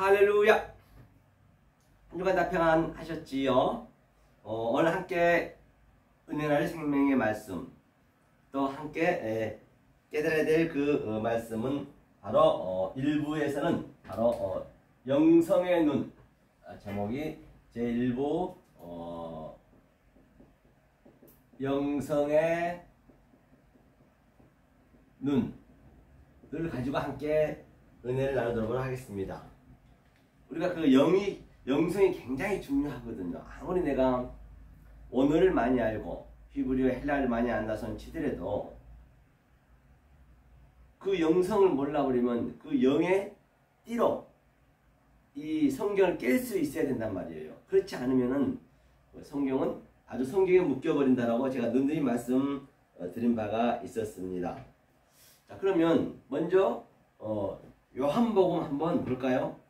할렐루야! 한 주간 다 평안하셨지요? 오늘 함께 은혜나리 생명의 말씀, 또 함께 깨달아야 될 그 말씀은 바로 1부에서는 바로 영성의 눈, 제목이 제1부 영성의 눈을 가지고 함께 은혜를 나누도록 하겠습니다. 우리가 그 영성이 굉장히 중요하거든요. 아무리 내가 언어를 많이 알고 히브리어 헬라어를 많이 안다손 치더라도 그 영성을 몰라버리면 그 영의 띠로 이 성경을 깰 수 있어야 된단 말이에요. 그렇지 않으면은 성경은 아주 성경에 묶여버린다라고 제가 늘 말씀 드린 바가 있었습니다. 자, 그러면 먼저 요한복음 한번 볼까요?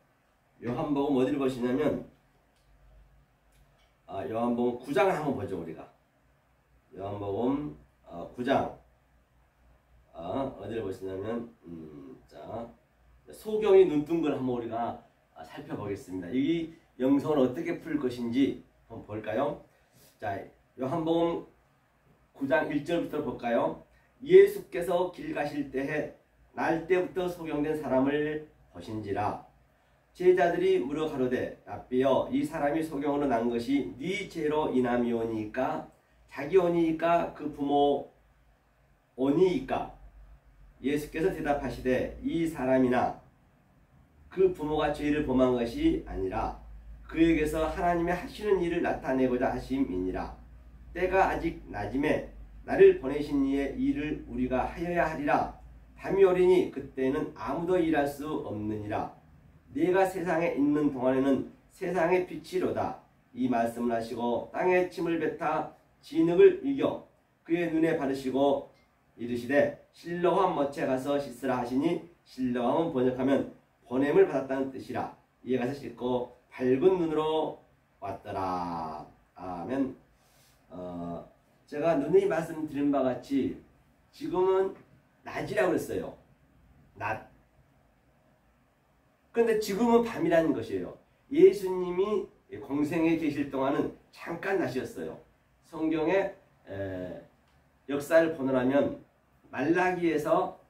요한복음 어디를 보시냐면 요한복음 9장을 한번 보죠. 우리가 요한복음 9장 어디를 보시냐면 자, 소경이 눈뜬 걸 한번 우리가 살펴보겠습니다. 이 영성을 어떻게 풀 것인지 한번 볼까요? 자, 요한복음 9장 1절부터 볼까요? 예수께서 길 가실 때에 날 때부터 소경된 사람을 보신지라. 제자들이 물어 가로되 라삐여, 이 사람이 소경으로 난 것이 네 죄로 인함이오니까 자기 오니이까 그 부모 오니이까? 예수께서 대답하시되 이 사람이나 그 부모가 죄를 범한 것이 아니라 그에게서 하나님의 하시는 일을 나타내고자 하심이니라. 때가 아직 낮음에 나를 보내신 이의 일을 우리가 하여야 하리라. 밤이 오리니 그때는 아무도 일할 수 없느니라. 네가 세상에 있는 동안에는 세상의 빛이로다. 이 말씀을 하시고 땅에 침을 뱉아 진흙을 이겨 그의 눈에 바르시고 이르시되 실로암 못에 가서 씻으라 하시니, 실로암은 번역하면 보냄을 받았다는 뜻이라. 이에 가서 씻고 밝은 눈으로 왔더라. 아멘. 제가 누누이 말씀드린 바와 같이 지금은 낮이라고 그랬어요. 낮. 그런데 지금은 밤이라는 것이에요. 예수님이 공생에 계실 동안은 잠깐 낮이었어요. 성경의 역사를 보느라면 말라기에서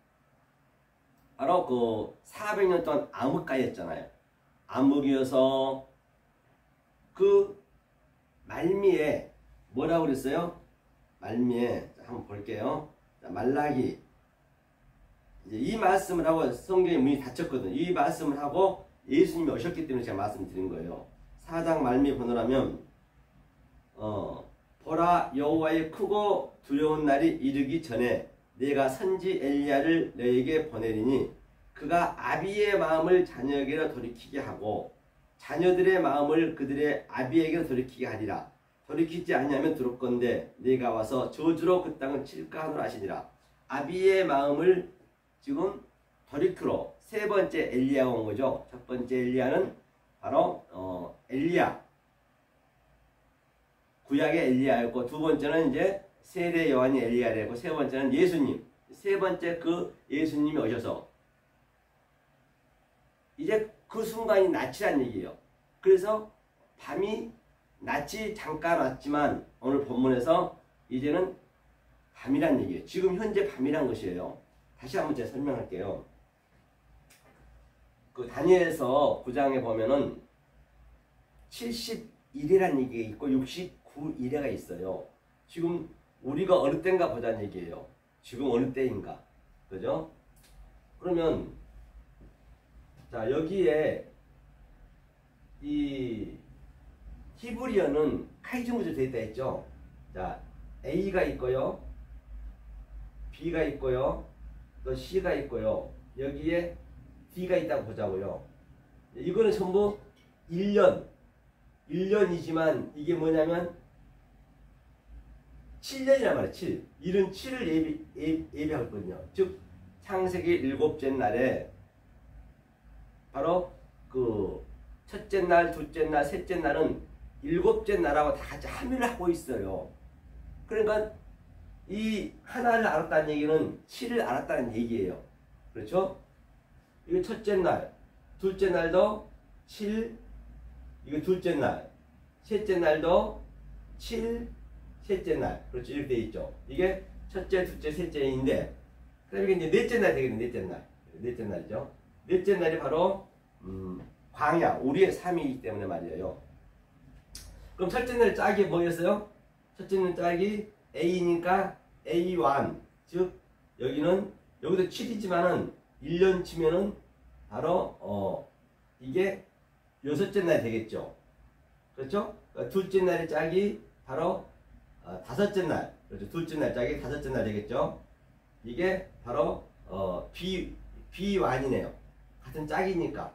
바로 그 400년 동안 암흑가였잖아요. 암흑이어서 그 말미에 뭐라고 그랬어요? 말미에 한번 볼게요. 자, 말라기 이제 이 말씀을 하고 성경의 문이 닫혔거든요. 이 말씀을 하고 예수님이 오셨기 때문에 제가 말씀드린 거예요. 4장 말미 보느라면 보라, 여호와의 크고 두려운 날이 이르기 전에 내가 선지 엘리야를 너에게 보내리니 그가 아비의 마음을 자녀에게로 돌이키게 하고 자녀들의 마음을 그들의 아비에게로 돌이키게 하리라. 돌이키지 아니하면 두렵건대 내가 와서 저주로 그 땅을 칠까 하노라 하시니라. 아비의 마음을 지금 돌이키로 세 번째 엘리야가 온 거죠. 첫 번째 엘리야는 바로 엘리야, 구약의 엘리야였고, 두 번째는 이제 세례 요한이 엘리야였고, 세 번째는 예수님. 세 번째 그 예수님이 오셔서 이제 그 순간이 낮이란 얘기예요. 그래서 밤이 낮이 잠깐 왔지만 오늘 본문에서 이제는 밤이란 얘기예요. 지금 현재 밤이란 것이에요. 다시 한번 제가 설명할게요. 그 다니엘서 9장에 보면은 71이라는 얘기가 있고 69일에가 있어요. 지금 우리가 어느 때인가 보자는 얘기예요. 지금 어느 때인가. 그죠? 그러면 자, 여기에 이 히브리어는 카이즈무즈 되어 있다 했죠. 자, A가 있고요, B가 있고요, 또 C가 있고요, 여기에 D가 있다고 보자고요. 이거는 전부 1년이지만 이게 뭐냐면 7년이란 말이에요. 7. 7을 예비하거든요. 즉 창세기 7째 날에 바로 그 첫째 날, 둘째 날, 셋째 날은 7째 날하고 다 같이 함유를 하고 있어요. 그러니까 이 하나를 알았다는 얘기는 7을 알았다는 얘기예요. 그렇죠? 이게 첫째 날, 둘째 날도 7, 이거 둘째 날. 셋째 날도 7, 셋째 날. 그렇죠. 이렇게 돼 있죠. 이게 첫째, 둘째, 셋째인데, 그 다음에 이제 넷째 날 되겠네, 넷째 날. 넷째 날이죠. 넷째 날이 바로, 광야, 우리의 삶이기 때문에 말이에요. 그럼 첫째 날 짝이 뭐였어요? 첫째 날 짝이 A니까 A1. 즉, 여기는, 여기도 7이지만은, 1년 치면은, 바로, 이게 여섯째 날 되겠죠. 그렇죠? 그러니까 둘째 날의 짝이 바로, 다섯째 날. 그렇죠. 둘째 날 짝이 다섯째 날 되겠죠. 이게 바로, B1이네요. 같은 짝이니까.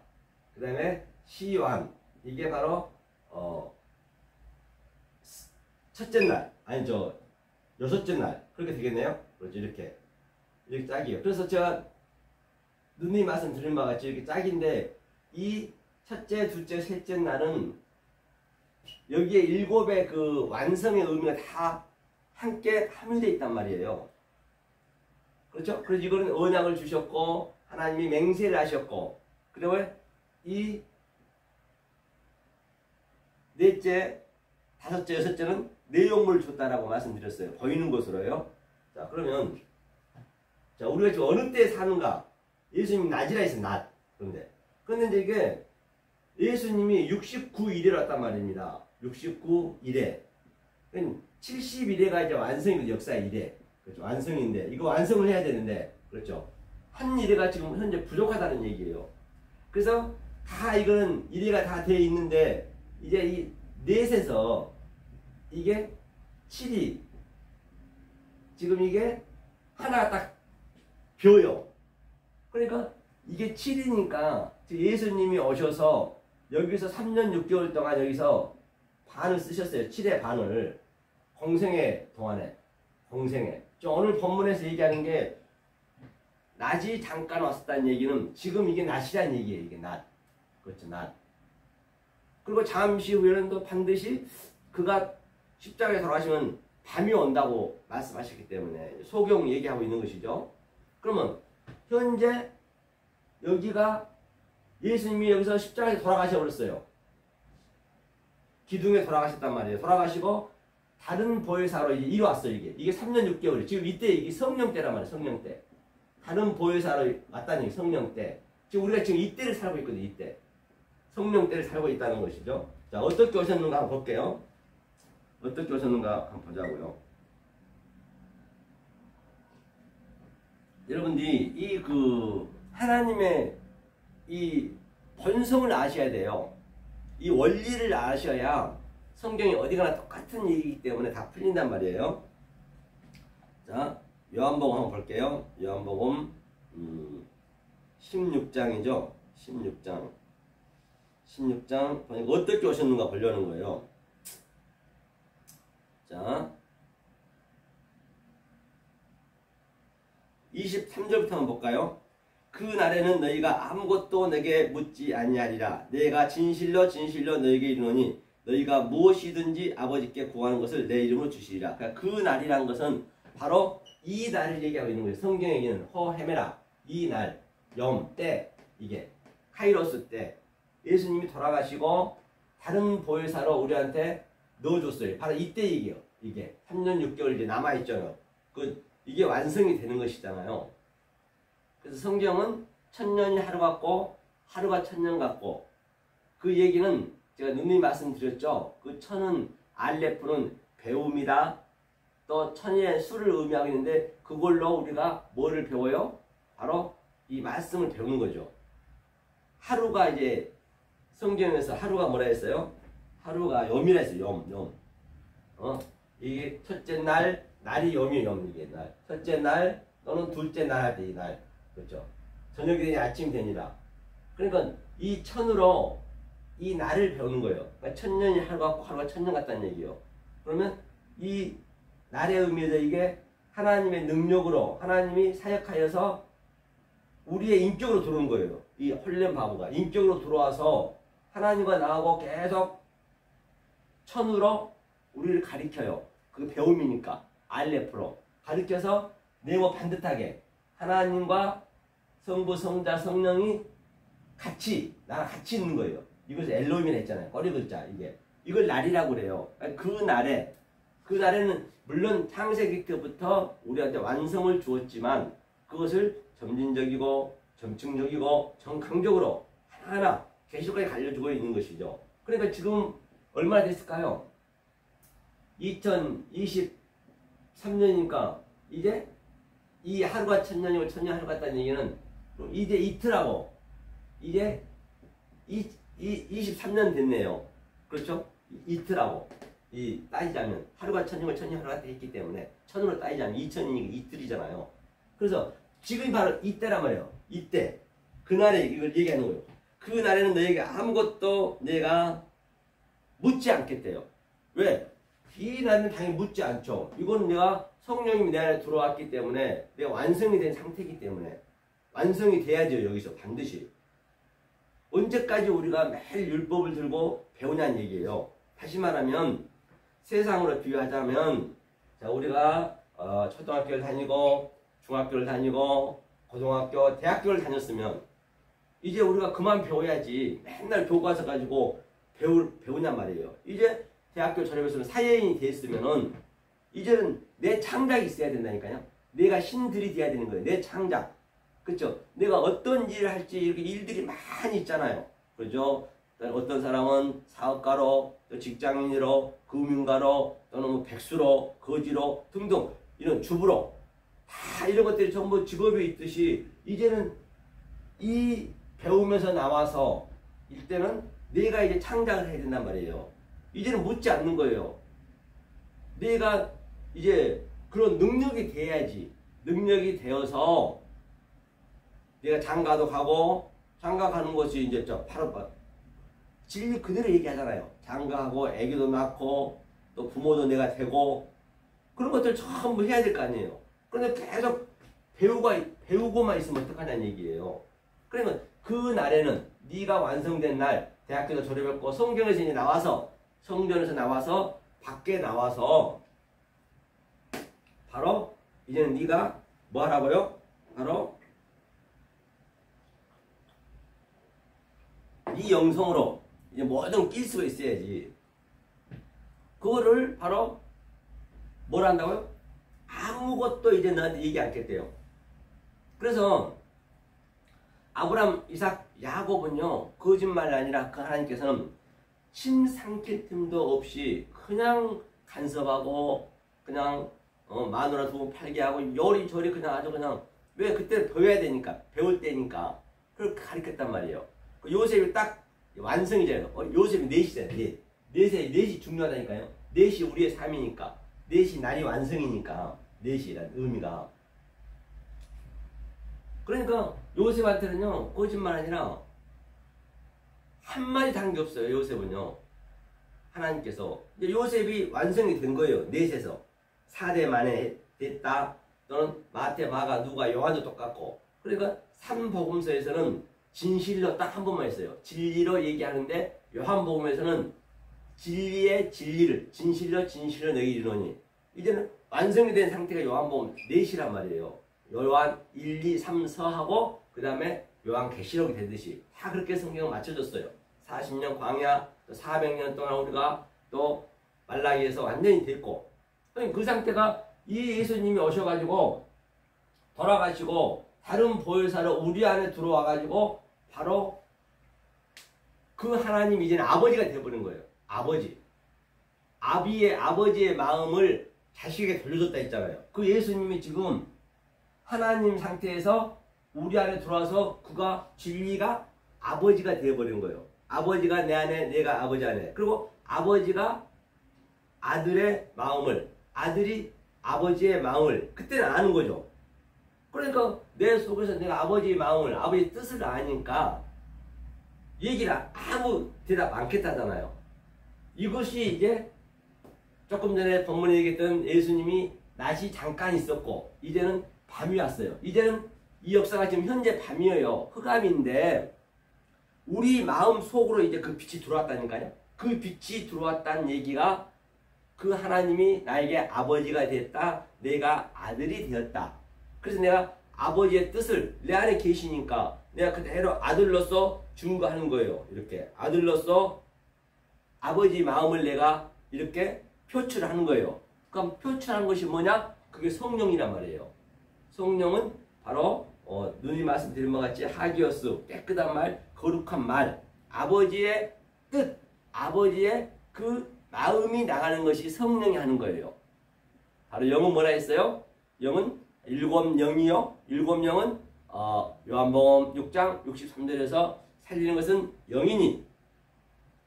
그 다음에 C1. 이게 바로, 첫째 날. 아니죠. 여섯째 날. 그렇게 되겠네요. 그렇죠. 이렇게. 이렇게 짝이에요. 그래서 제가 누누이 말씀드린 바와 같이 이렇게 짝인데, 이 첫째, 둘째, 셋째 날은 여기에 일곱의 그 완성의 의미가 다 함께 함유되어 있단 말이에요. 그렇죠? 그래서 이거는 언약을 주셨고, 하나님이 맹세를 하셨고, 그리고 이 넷째, 다섯째, 여섯째는 내용물을 줬다라고 말씀드렸어요. 보이는 것으로요. 자, 그러면, 자, 우리가 지금 어느 때에 사는가? 예수님이 낮이라 했어요, 낮. 그런데 이제 이게 예수님이 69일에 왔단 말입니다. 69일에. 70일에가 이제 완성이 역사의 일에. 그렇죠. 완성인데, 이거 완성을 해야 되는데, 그렇죠. 한 일회가 지금 현재 부족하다는 얘기예요. 그래서 다 이거는 일회가 다 되어 있는데, 이제 이 넷에서 이게 7이, 지금 이게 하나가 딱 벼요. 그러니까 이게 7이니까 예수님이 오셔서 여기서 3년 6개월 동안 여기서 반을 쓰셨어요. 7의 반을. 공생애 동안에. 공생애. 오늘 본문에서 얘기하는 게 낮이 잠깐 왔었다는 얘기는 지금 이게 낮이라는 얘기예요. 이게 낮. 그렇죠. 낮. 그리고 잠시 후에는 또 반드시 그가 십자가에 돌아가시면 밤이 온다고 말씀하셨기 때문에 소경 얘기하고 있는 것이죠. 그러면 현재 여기가 예수님이 여기서 십자가에 돌아가셔 버렸어요. 기둥에 돌아가셨단 말이에요. 돌아가시고 다른 보혜사로 이제 이루었어요. 이게 3년 6개월. 지금 이때 이게 성령 때란 말이에요. 성령 때. 다른 보혜사로 왔다는 얘기, 성령 때. 지금 우리가 지금 이때를 살고 있거든요. 이때. 성령 때를 살고 있다는 것이죠. 자, 어떻게 오셨는가 한번 볼게요. 어떻게 오셨는가 한번 보자고요. 여러분들이 이 하나님의 이 본성을 아셔야 돼요. 이 원리를 아셔야 성경이 어디가나 똑같은 얘기이기 때문에 다 풀린단 말이에요. 자, 요한복음 한번 볼게요. 요한복음 16장이죠. 16장 보니까 어떻게 오셨는가 보려는 거예요. 자, 23절부터 한번 볼까요? 그 날에는 너희가 아무것도 내게 묻지 아니하리라. 내가 진실로 진실로 너희에게 이르노니 너희가 무엇이든지 아버지께 구하는 것을 내 이름으로 주시리라. 그러니까 그 날이라는 것은 바로 이 날을 얘기하고 있는 거예요. 성경에게는 호헤메라, 이 날, 염, 때, 이게 카이로스 때 예수님이 돌아가시고 다른 보혜사로 우리한테 넣어줬어요. 바로 이때 얘기예요. 이게 3년 6개월 이제 남아있잖아요. 이게 완성이 되는 것이잖아요. 그래서 성경은 1000년이 하루 같고 하루가 1000년 같고, 그 얘기는 제가 누누이 말씀드렸죠. 그 천은 알레프는 배움이다. 또 천의 수를 의미하고 있는데 그걸로 우리가 뭐를 배워요? 바로 이 말씀을 배우는 거죠. 하루가 이제 성경에서 하루가 뭐라 했어요? 하루가 염이라 했어요. 염. 이게 첫째 날, 날이 염이에요. 이게 날. 첫째 날 또는 둘째 날 할 때 이 날. 그렇죠. 저녁이 되니 아침이 되니라. 그러니까 이 천으로 이 날을 배우는 거예요. 그러니까 1000년이 하루 같고 하루가 1000년 같다는 얘기예요. 그러면 이 날의 의미에서 이게 하나님의 능력으로 하나님이 사역하여서 우리의 인격으로 들어오는 거예요. 이 홀렘 바보가 인격으로 들어와서 하나님과 나하고 계속 천으로 우리를 가리켜요. 그 배움이니까 알레프로 가리켜서 네모 반듯하게 하나님과 성부, 성자, 성령이 같이 나랑 같이 있는 거예요. 이것을 엘로힘이라 했잖아요. 꼬리 글자 이게. 이걸 날이라고 그래요. 그 날에는 물론 창세기 때부터 우리한테 완성을 주었지만 그것을 점진적이고 점층적이고 정강적으로 하나하나 계시록까지 알려주고 있는 것이죠. 그러니까 지금 얼마나 됐을까요? 2023년이니까 이제 이 하루가 천년이고 천년 하루 같다는 얘기는 이제 이틀하고 이제 23년 됐네요. 그렇죠? 이틀하고 따지자면 하루가 천년이고 천년 하루 같다 했기 때문에 천으로 따지자면 2000이니까 이틀이잖아요. 그래서 지금이 바로 이때란 말이에요. 이때 그날에 이걸 얘기하는 거예요. 그 날에는 너에게 아무것도 내가 묻지 않겠대요. 왜? 이 날은 당연히 묻지 않죠. 이거는 내가 성령님이 내 안에 들어왔기 때문에 내가 완성이 된 상태이기 때문에 완성이 돼야죠. 여기서 반드시. 언제까지 우리가 매일 율법을 들고 배우냐는 얘기예요. 다시 말하면 세상으로 비유하자면 자 우리가 초등학교를 다니고 중학교를 다니고 고등학교, 대학교를 다녔으면 이제 우리가 그만 배워야지 맨날 교과서 가지고 배우냔 말이에요. 이제 대학교 졸업해서 사회인이 됐으면은 이제는 내 창작이 있어야 된다니까요. 내가 신들이 돼야 되는 거예요. 내 창작. 그렇죠? 내가 어떤 일을 할지 이렇게 일들이 많이 있잖아요. 그죠? 어떤 사람은 사업가로, 또 직장인으로, 금융가로, 또는 뭐 백수로, 거지로 등등 이런 주부로 다 이런 것들이 전부 직업이 있듯이 이제는 이 배우면서 나와서 이때는 내가 이제 창작을 해야 된단 말이에요. 이제는 묻지 않는 거예요. 내가 이제 그런 능력이 돼야지. 능력이 되어서 내가 장가도 가고 장가 가는 것이 이제 바로 진리 그대로 얘기하잖아요. 장가하고 애기도 낳고 또 부모도 내가 되고 그런 것들 전부 해야 될 거 아니에요. 그런데 계속 배우고만 있으면 어떡하냐는 얘기예요. 그러면 그 날에는 네가 완성된 날 대학교도 졸업했고 성경에서 이제 나와서 성전에서 나와서 밖에 나와서 바로 이제는 네가 뭐 하라고요? 바로 네 영성으로 이제 뭐든 낄 수가 있어야지. 그거를 바로 뭘 한다고요? 아무것도 이제 너한테 얘기 않겠대요. 그래서 아브람, 이삭, 야곱은요 거짓말이 아니라 그 하나님께서는 침 삼킬 틈도 없이 그냥 간섭하고 그냥 마누라 두 번 팔게 하고 요리조리 그냥 아주 그냥 왜 그때 배워야 되니까 배울 때니까 그렇게 가르쳤단 말이에요. 요셉이 딱 완성이잖아요. 요셉이 넷이잖아요. 넷이 중요하다니까요. 넷이 우리의 삶이니까 넷이 날이 완성이니까 넷이라는 의미가. 그러니까 요셉한테는요 거짓말 아니라 한마디 다른 게 없어요. 요셉은요 하나님께서 이제 요셉이 완성이 된 거예요. 넷에서 4대 만에 됐다. 또는 마태, 마가, 누가, 요한도 똑같고. 그러니까 3복음서에서는 진실로 딱 한 번만 했어요. 진리로 얘기하는데 요한복음에서는 진리의 진리를 진실로 너희 이르노니. 이제는 완성이 된 상태가 요한복음 4시란 말이에요. 요한 1, 2, 3, 서하고 그 다음에 요한 계시록이 되듯이 다 그렇게 성경을 맞춰줬어요. 40년 광야, 또 400년 동안 우리가 또 말라기에서 완전히 됐고 그 상태가 이 예수님이 오셔가지고 돌아가시고 다른 보혈사로 우리 안에 들어와가지고 바로 그 하나님이 이제는 아버지가 되어버린 거예요. 아버지의 마음을 자식에게 돌려줬다 했잖아요. 그 예수님이 지금 하나님 상태에서 우리 안에 들어와서 그가 진리가 아버지가 되어버린 거예요. 아버지가 내 안에, 내가 아버지 안에. 그리고 아버지가 아들의 마음을, 아들이 아버지의 마음을 그때는 아는 거죠. 그러니까 내 속에서 내가 아버지의 마음을, 아버지의 뜻을 아니까 얘기를 아무 대답 않겠다잖아요. 이것이 이제 조금 전에 본문에 얘기했던 예수님이 낮이 잠깐 있었고 이제는 밤이 왔어요. 이제는 이 역사가 지금 현재 밤이에요. 흑암인데 우리 마음 속으로 이제 그 빛이 들어왔다니까요. 그 빛이 들어왔다는 얘기가 그 하나님이 나에게 아버지가 됐다. 내가 아들이 되었다. 그래서 내가 아버지의 뜻을 내 안에 계시니까 내가 그대로 아들로서 증거하는 거예요. 이렇게 아들로서 아버지 마음을 내가 이렇게 표출하는 거예요. 그럼 표출하는 것이 뭐냐? 그게 성령이란 말이에요. 성령은 바로 누님 말씀드린 것 같이 하기오스, 깨끗한 말, 거룩한 말, 아버지의 뜻, 아버지의 그 마음이 나가는 것이 성령이 하는 거예요. 바로 영은 뭐라 했어요? 영은 일곱 영이요. 일곱 영은 요한복음 6장 63절에서 살리는 것은 영이니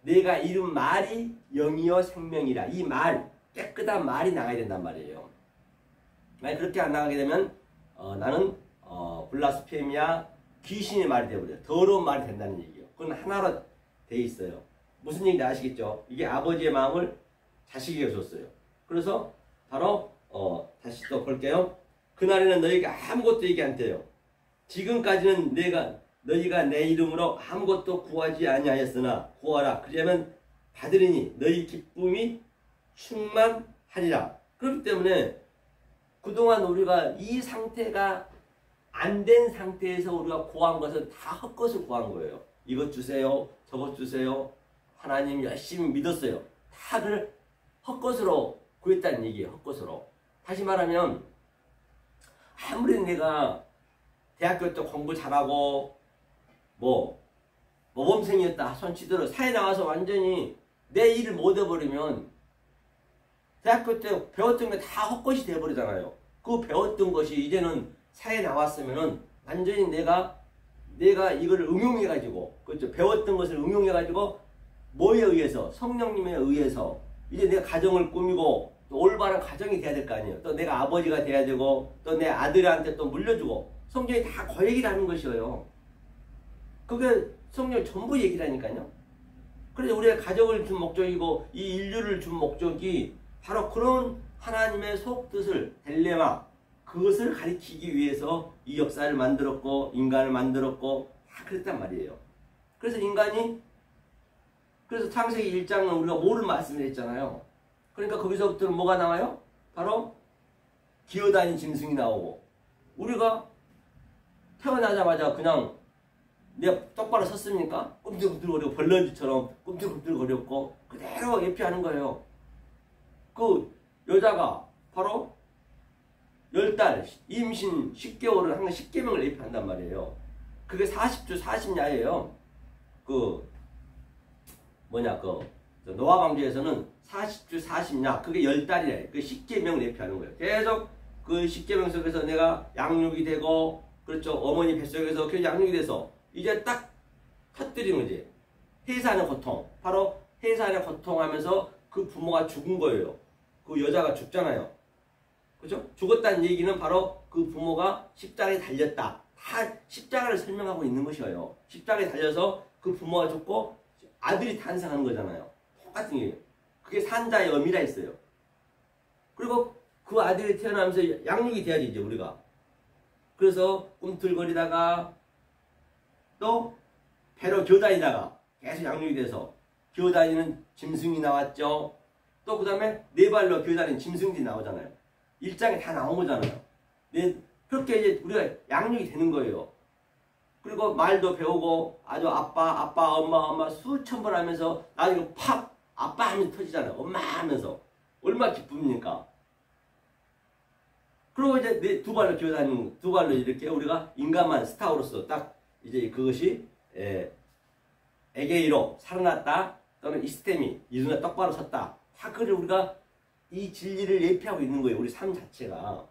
내가 이룬 말이 영이요 생명이라. 이 말, 깨끗한 말이 나가야 된단 말이에요. 만약 그렇게 안 나가게 되면 나는 블라스페미아, 귀신의 말이 되어버려요. 더러운 말이 된다는 얘기예요. 그건 하나로 돼 있어요. 무슨 얘기인지 아시겠죠? 이게 아버지의 마음을 자식에게 줬어요. 그래서 바로 다시 또 볼게요. 그날에는 너희에게 아무것도 얘기 안 돼요. 지금까지는 너희가 내 이름으로 아무것도 구하지 아니하였으나 구하라. 그러면 받으리니 너희 기쁨이 충만하리라. 그렇기 때문에 그동안 우리가 이 상태가 안 된 상태에서 우리가 구한 것은 다 헛것을 구한 거예요. 이것 주세요. 저것 주세요. 하나님 열심히 믿었어요. 다 그걸 헛것으로 구했다는 얘기예요. 헛것으로. 다시 말하면 아무리 내가 대학교 때 공부 잘하고 모범생이었다 손치더라도 사회 나와서 완전히 내 일을 못 해버리면 대학교 때 배웠던 게 다 헛것이 돼버리잖아요. 그 배웠던 것이 이제는 사회에 나왔으면은 완전히 내가 이걸 응용해가지고, 그렇죠? 배웠던 것을 응용해가지고 뭐에 의해서? 성령님에 의해서 이제 내가 가정을 꾸미고 또 올바른 가정이 돼야 될 거 아니에요. 또 내가 아버지가 돼야 되고 또 내 아들한테 또 물려주고 성경이 다 그 얘기를 하는 것이에요. 그게 성경 전부 얘기라니까요. 그래서 우리가 가정을 준 목적이고 이 인류를 준 목적이 바로 그런 하나님의 속뜻을 델레마, 그것을 가리키기 위해서 이 역사를 만들었고 인간을 만들었고 다 그랬단 말이에요. 그래서 그래서 창세기 1장은 우리가 뭐를 말씀을 했잖아요. 그러니까 거기서부터는 뭐가 나와요? 바로 기어다니는 짐승이 나오고, 우리가 태어나자마자 그냥 내가 똑바로 섰습니까? 꿈틀꿈틀거리고 벌러지처럼 꿈틀꿈틀거렸고 그대로 예피하는 거예요. 그 여자가 바로 10달 임신 10개월을 항상 10계명을 예피한단 말이에요. 그게 40주 40야예요. 노아 방주에서는 40주 40야, 그게 10달이래. 그 10계명을 예피하는 거예요. 계속 그 10계명 속에서 내가 양육이 되고, 그렇죠, 어머니 뱃속에서 그 양육이 돼서 이제 딱 터뜨리는 거지. 해산의 고통. 바로 해산의 고통하면서 그 부모가 죽은 거예요. 그 여자가 죽잖아요. 그죠? 죽었다는 얘기는 바로 그 부모가 십자가에 달렸다. 다 십자가를 설명하고 있는 것이에요. 십자가에 달려서 그 부모가 죽고 아들이 탄생하는 거잖아요. 똑같은 얘기예요. 그게 산자의 의미라 했어요. 그리고 그 아들이 태어나면서 양육이 돼야지, 이제 우리가. 그래서 꿈틀거리다가 또 배로 기어다니다가 계속 양육이 돼서 기어다니는 짐승이 나왔죠. 또 그 다음에 네 발로 기어다니는 짐승들이 나오잖아요. 1장에 다 나온 거잖아요. 그렇게 이제 우리가 양육이 되는 거예요. 그리고 말도 배우고 아주 아빠, 엄마 수천 번 하면서 나중에 팍 아빠 하면서 터지잖아요. 엄마 하면서. 얼마나 기쁩니까? 그리고 이제 두 발로 기어다니는, 두 발로 이렇게 우리가 인간만 스타로서 딱 이제 그것이 에게이로 살아났다, 또는 이스테미, 이눈에 똑바로 섰다. 다 그걸 우리가 이 진리를 예피하고 있는 거예요. 우리 삶 자체가.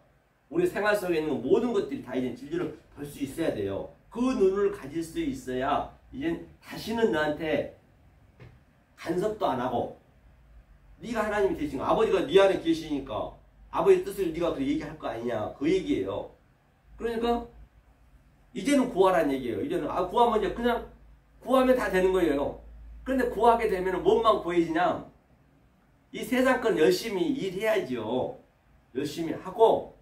우리 생활 속에 있는 모든 것들이 다 이제 진리를 볼 수 있어야 돼요. 그 눈을 가질 수 있어야 이제 다시는 너한테 간섭도 안 하고, 네가 하나님이 되신 거, 아버지가 네 안에 계시니까 아버지의 뜻을 네가 그 얘기할 거 아니냐, 그 얘기예요. 그러니까 이제는 구하라는 얘기예요. 이제는 구하면 이제 그냥 구하면 다 되는 거예요. 그런데 구하게 되면 뭔만 구해지냐? 이 세상 건 열심히 일해야죠. 열심히 하고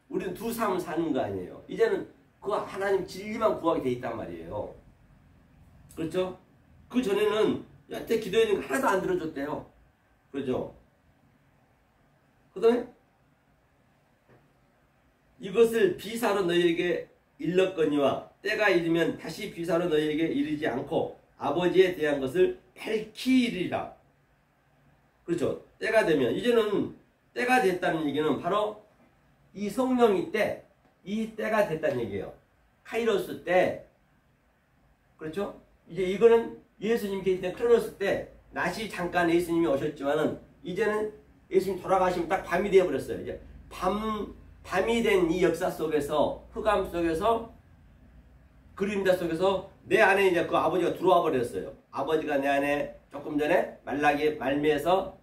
우리는 두 삶을 사는 거 아니에요. 이제는 그 하나님 진리만 구하게 돼 있단 말이에요. 그렇죠? 그 전에는 여태 기도했는 거 하나도 안 들어줬대요. 그렇죠? 그 다음에 이것을 비사로 너희에게 일렀거니와 때가 이르면 다시 비사로 너희에게 이르지 않고 아버지에 대한 것을 밝히리라. 그렇죠. 때가 되면 이제는 때가 됐다는 얘기는 바로 이 성령이 때, 이 때가 됐다는 얘기예요. 카이로스 때. 그렇죠? 이제 이거는 예수님 계실 때 크로노스 때 낮이 잠깐 예수님이 오셨지만은 이제는 예수님 돌아가시면 딱 밤이 되어 버렸어요. 이제 밤이 된 이 역사 속에서, 흑암 속에서, 그림자 속에서 내 안에 이제 그 아버지가 들어와 버렸어요. 아버지가 내 안에 조금 전에 말라기 말미에서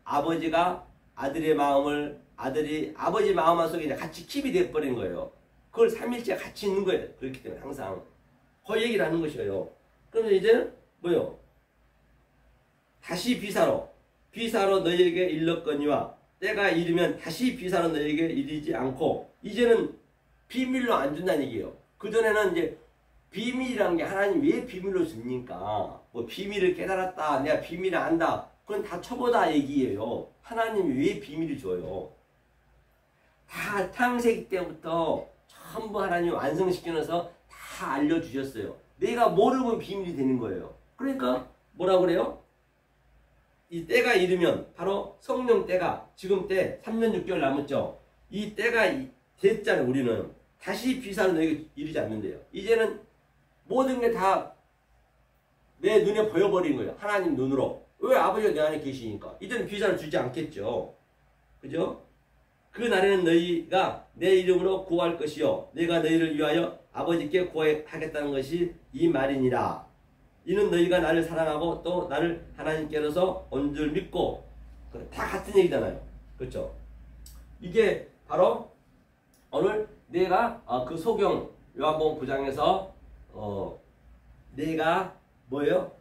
아버지가 아들의 마음을, 아들이 아버지 마음 속에 이제 같이 킵이 되어버린 거예요. 그걸 삼일째 같이 있는 거예요. 그렇기 때문에 항상 그 얘기를 하는 것이에요. 그러면 이제 뭐요? 다시 비사로 너희에게 일렀거니와 때가 이르면 다시 비사로 너희에게 이르지 않고, 이제는 비밀로 안 준다는 얘기예요. 그전에는 이제 비밀이라는 게 하나님 왜 비밀로 줍니까? 뭐 비밀을 깨달았다, 내가 비밀을 안다, 그건 다 초보다 얘기예요. 하나님이 왜 비밀을 줘요? 다 창세기 때부터 전부 하나님 완성시켜놔서 다 알려주셨어요. 내가 모르면 비밀이 되는 거예요. 그러니까 뭐라 그래요? 이 때가 이르면 바로 성령 때가, 지금 때 3년 6개월 남았죠. 이 때가 됐잖아요. 우리는 다시 비사로 너에게 이르지 않는데요. 이제는 모든 게 다 내 눈에 보여버린 거예요. 하나님 눈으로. 왜? 아버지가 내 안에 계시니까. 이제는 비사를 주지 않겠죠. 그죠? 그 날에는 너희가 내 이름으로 구할 것이요 내가 너희를 위하여 아버지께 구하겠다는 것이 이 말이니라. 이는 너희가 나를 사랑하고 또 나를 하나님께로서 온 줄 믿고. 다 같은 얘기잖아요. 그렇죠? 이게 바로 오늘 내가 그 소경 요한복음 9장에서 내가 뭐예요?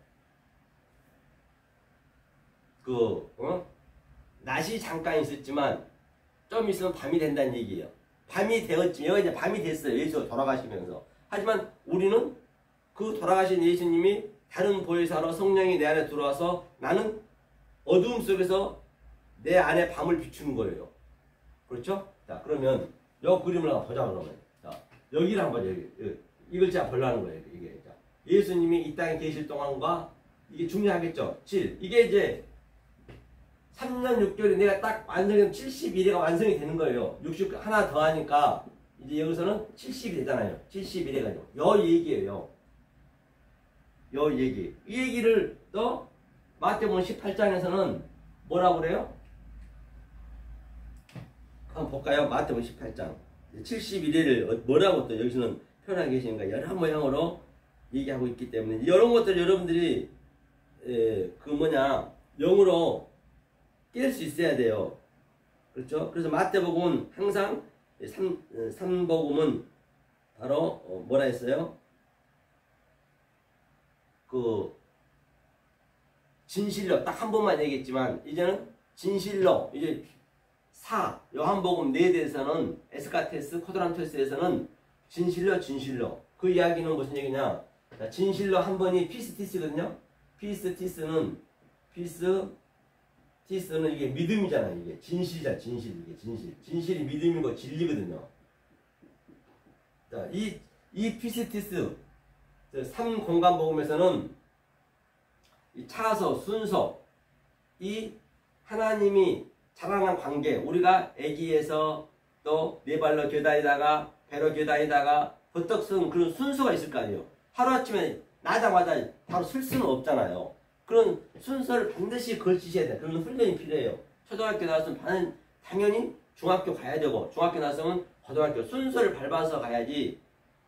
낮이 잠깐 있었지만 좀 있으면 밤이 된다는 얘기예요. 밤이 되었지. 여기 이제 밤이 됐어요. 예수가 돌아가시면서. 하지만 우리는 그 돌아가신 예수님이 다른 보혜사로 성령이 내 안에 들어와서 나는 어두움 속에서 내 안에 밤을 비추는 거예요. 그렇죠? 자, 그러면 이 그림을 한번 보자, 그러면. 자, 여기를 한번 보자. 이 글자 보려는 거예요. 이게. 자, 예수님이 이 땅에 계실 동안과 이게 중요하겠죠? 7. 이게 이제 3년 6개월이 내가 딱 완성이 71회가 완성이 되는 거예요. 60 하나 더 하니까 이제 여기서는 70이 되잖아요. 71회 가지고. 요 얘기예요. 요 얘기. 이 얘기를 또 마태복음 18장에서는 뭐라고 그래요? 한번 볼까요? 마태복음 18장. 71회를 뭐라고 또 여기서는 표현하고 계시는가? 여러 모양으로 얘기하고 있기 때문에 이런 것들 여러분들이 영으로 깰 수 있어야 돼요. 그렇죠? 그래서 마태복음은 항상 3복음은 바로 뭐라 했어요? 진실로 딱 한 번만 얘기했지만 이제는 진실로 이제 요한복음 4대에서는 에스카테스, 코드란토스에서는 진실로 그 이야기는 무슨 얘기냐? 진실로 한 번이 피스티스거든요. 피스티스는 이게 믿음이잖아요. 이게 진실이잖아. 이게 진실이 믿음이고 진리거든요. 자, 이 피스티스 3공간복음에서는 이 차서 순서, 이 하나님이 자랑한 관계, 우리가 애기에서 또 네 발로 겨다니다가 배로 겨다니다가 버떡 쓴 그런 순서가 있을 거 아니에요. 하루아침에 나자마자 바로 쓸 수는 없잖아요. 그런 순서를 반드시 걸치셔야 돼요. 그런 훈련이 필요해요. 초등학교 나왔으면 당연히 중학교 가야 되고, 중학교 나왔으면 고등학교 순서를 밟아서 가야지.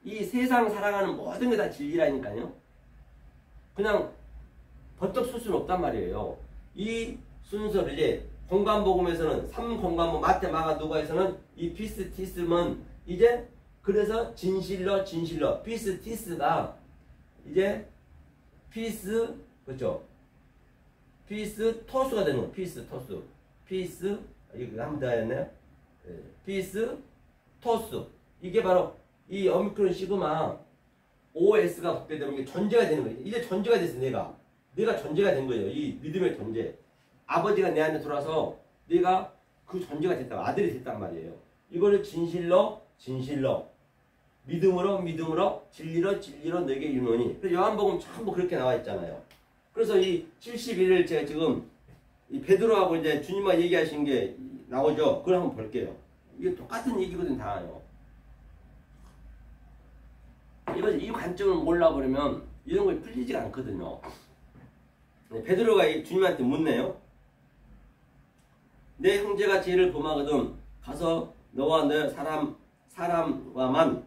이 세상 살아가는 모든 게 다 진리라니까요. 그냥 버떡 쓸 수는 없단 말이에요. 이 순서를 이제 공간복음에서는 3공간복 마태 마가 누가에서는 이 피스티스는 이제 그래서 진실로 피스티스가 이제 그렇죠? 피스토스가 되는 거예요. 피스토스. 이거 한 번 더 했네요. 피스토스. 이게 바로 이 오미크론 시그마 OS가 붙게 되면 이게 존재가 되는 거예요. 이제 존재가 됐어. 내가 존재가 된 거예요. 이 믿음의 존재. 아버지가 내 안에 들어와서 내가 그 존재가 됐다. 아들이 됐단 말이에요. 이거를 진실로 믿음으로 진리로 너에게 이르노니. 그래서 요한복음 전부 그렇게 나와 있잖아요. 그래서 이 71을 제가 지금 이 베드로하고 이제 주님과 얘기하신 게 나오죠. 그걸 한번 볼게요. 이게 똑같은 얘기거든 다요. 이 관점을 몰라버리면 이런 거 풀리지가 않거든요. 베드로가 주님한테 묻네요. 내 형제가 죄를 범하거든 가서 너와 너 사람과만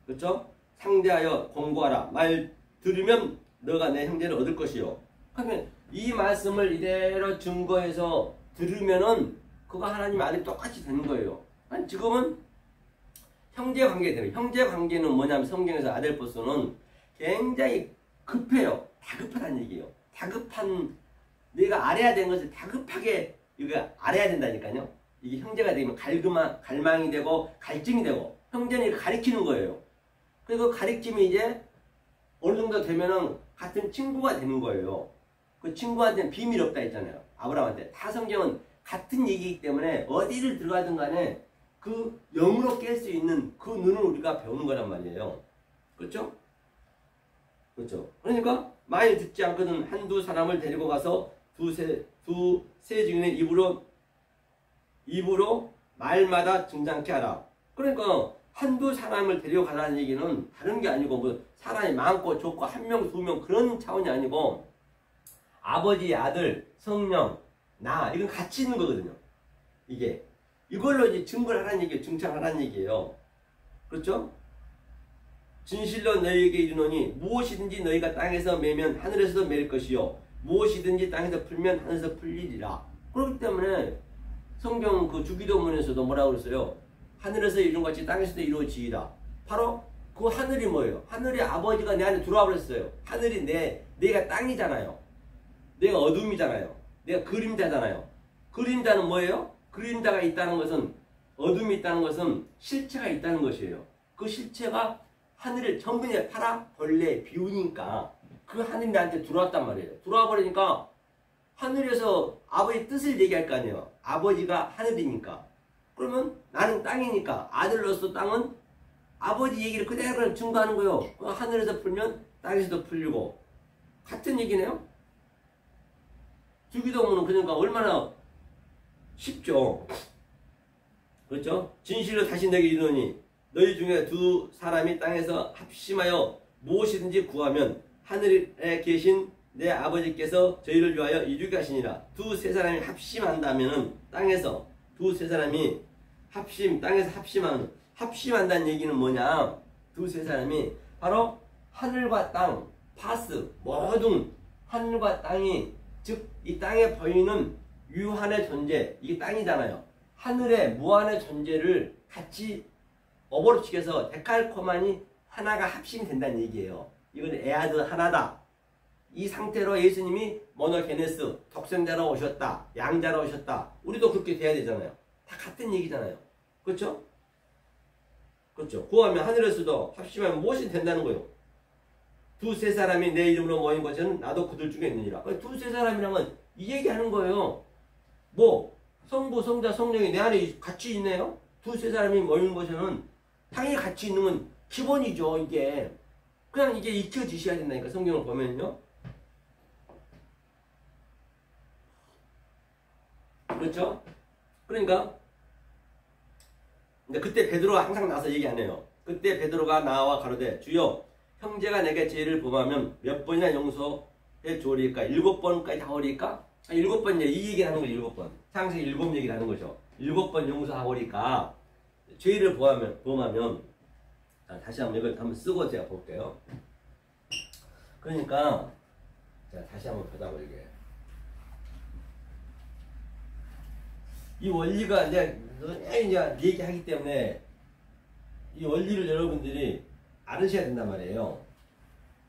그렇죠? 상대하여 공고하라. 말 들으면 너가 내 형제를 얻을 것이요. 그러면 이 말씀을 이대로 증거해서 들으면은 그거 하나님 아들 똑같이 되는 거예요. 아니, 지금은 형제 관계 되는 형제 관계는 뭐냐면 성경에서 아델포스는 굉장히 급해요. 다급하다는 얘기예요. 다급한 내가 알아야 되는 것을 다급하게 이거 알아야 된다니까요. 이게 형제가 되면 갈망이 되고 갈증이 되고 형제는 가리키는 거예요. 그리고 가리킴이 이제 어느 정도 되면은 같은 친구가 되는 거예요. 그 친구한테는 비밀이 없다 했잖아요. 아브라함한테. 다 성경은 같은 얘기이기 때문에 어디를 들어가든 간에 그 영으로 깰 수 있는 그 눈을 우리가 배우는 거란 말이에요. 그렇죠? 그렇죠. 그러니까 많이 듣지 않거든 한두 사람을 데리고 가서 두세 증인의 입으로 말마다 증장케 하라. 그러니까 한두 사람을 데려가라는 얘기는 다른 게 아니고 뭐 사람이 많고 좋고 한 명, 두 명 그런 차원이 아니고 아버지, 아들, 성령, 나 이건 같이 있는 거거든요. 이게 이걸로 이제 증거를 하라는 얘기예요. 증찬하라는 얘기예요. 그렇죠? 진실로 너희에게 이르노니 무엇이든지 너희가 땅에서 매면 하늘에서도 매일 것이요 무엇이든지 땅에서 풀면 하늘에서 풀리리라. 그렇기 때문에 성경 그 주기도문에서도 뭐라고 그랬어요? 하늘에서 이룬 같이 땅에서도 이루어지이다. 바로 그 하늘이 뭐예요? 하늘이 아버지가 내 안에 들어와 버렸어요. 하늘이 내가 땅이잖아요. 내가 어둠이잖아요. 내가 그림자잖아요. 그림자는 뭐예요? 그림자가 있다는 것은 어둠이 있다는 것은 실체가 있다는 것이에요. 그 실체가 하늘을 전부 파라 벌레 비우니까 그 하늘이 나한테 들어왔단 말이에요. 들어와 버리니까 하늘에서 아버지 뜻을 얘기할 거 아니에요. 아버지가 하늘이니까. 그러면 나는 땅이니까 아들로서 땅은 아버지 얘기를 그대로 증거하는 거예요. 하늘에서 풀면 땅에서도 풀리고 같은 얘기네요. 주기도문은 그러니까 얼마나 쉽죠. 그렇죠? 진실로 다시 내게 이르노니 너희 중에 두 사람이 땅에서 합심하여 무엇이든지 구하면 하늘에 계신 내 아버지께서 저희를 위하여 이루게 하시니라. 두세 사람이 합심한다면은 땅에서 두세 사람이 땅에서 합심한다는 얘기는 뭐냐? 두세 사람이 바로 하늘과 땅, 파스, 모든 하늘과 땅이 즉 이 땅에 보이는 유한의 존재, 이게 땅이잖아요. 하늘의 무한의 존재를 같이 어버로치켜서 데칼코만이 하나가 합심된다는 얘기예요. 이건 에아드 하나다. 이 상태로 예수님이 모노게네스, 독생자로 오셨다. 양자로 오셨다. 우리도 그렇게 돼야 되잖아요. 다 같은 얘기잖아요. 그렇죠? 그렇죠. 구하면 하늘에서도 합심하면 무엇이 된다는 거예요. 두세 사람이 내 이름으로 모인 것은 나도 그들 중에 있느니라. 두세 사람이라면 이 얘기하는 거예요. 뭐 성부, 성자, 성령이 내 안에 같이 있네요. 두세 사람이 모인 것은 당연히 같이 있는 건 기본이죠. 이게 그냥 이게 익혀지셔야 된다니까. 성경을 보면요. 그렇죠? 그러니까 근데 그때 베드로가 항상 나서 얘기 안 해요. 그때 베드로가 나와 가로되 주여 형제가 내게 죄를 범하면 몇 번이나 용서해 주리까? 7번까지 하오리까? 7번 이 얘기를 하는 거죠. 7번. 창세기 7 얘기를 하는 거죠. 7번 용서하오리까? 죄를 범하면 다시 한번 이걸 한번 쓰고 제가 볼게요. 그러니까 자 다시 한번 보자고 이게 이 원리가 이제 얘기하기 때문에 이 원리를 여러분들이 알으셔야 된단 말이에요.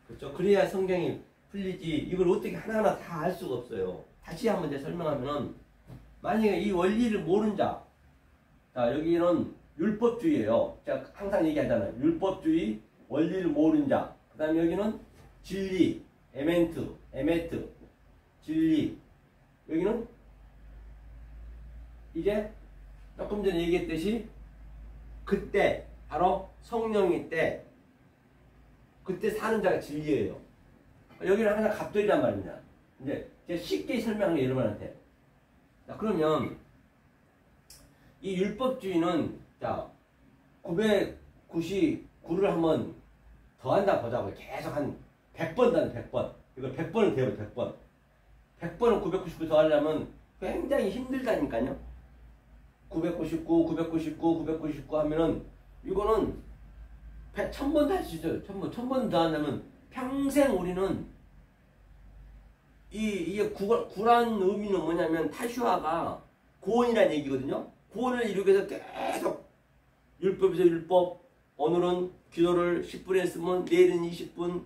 그렇죠? 그래야 성경이 풀리지. 이걸 어떻게 하나하나 다 알 수가 없어요. 다시 한번 이제 설명하면은 만약에 이 원리를 모르는 자 여기는 율법주의예요. 제가 항상 얘기하잖아요. 율법주의, 원리를 모르는 자. 그 다음에 여기는 진리, 에메트, 진리. 여기는 이제 조금 전에 얘기했듯이 그때 바로 성령일 때 그때 사는 자가 진리예요. 여기는 항상 갑절이란 말입니다. 이제 제가 쉽게 설명한 게 여러분한테. 자, 그러면 이 율법주의는 자 999를 한번 더한다 보자고. 계속 한 100번 더하는 100번. 이걸 100번을 대요. 100번. 100번을 999 더하려면 굉장히 힘들다니까요. 999, 999, 999 하면은 이거는 1000번 더 할 수 있어요. 1000번 더 한다면 평생 우리는 이게 구란 의미는 뭐냐면 타슈아가 구원이라는 얘기거든요. 구원을 이루기 위해서 계속 율법에서 율법, 오늘은 기도를 10분 했으면 내일은 20분,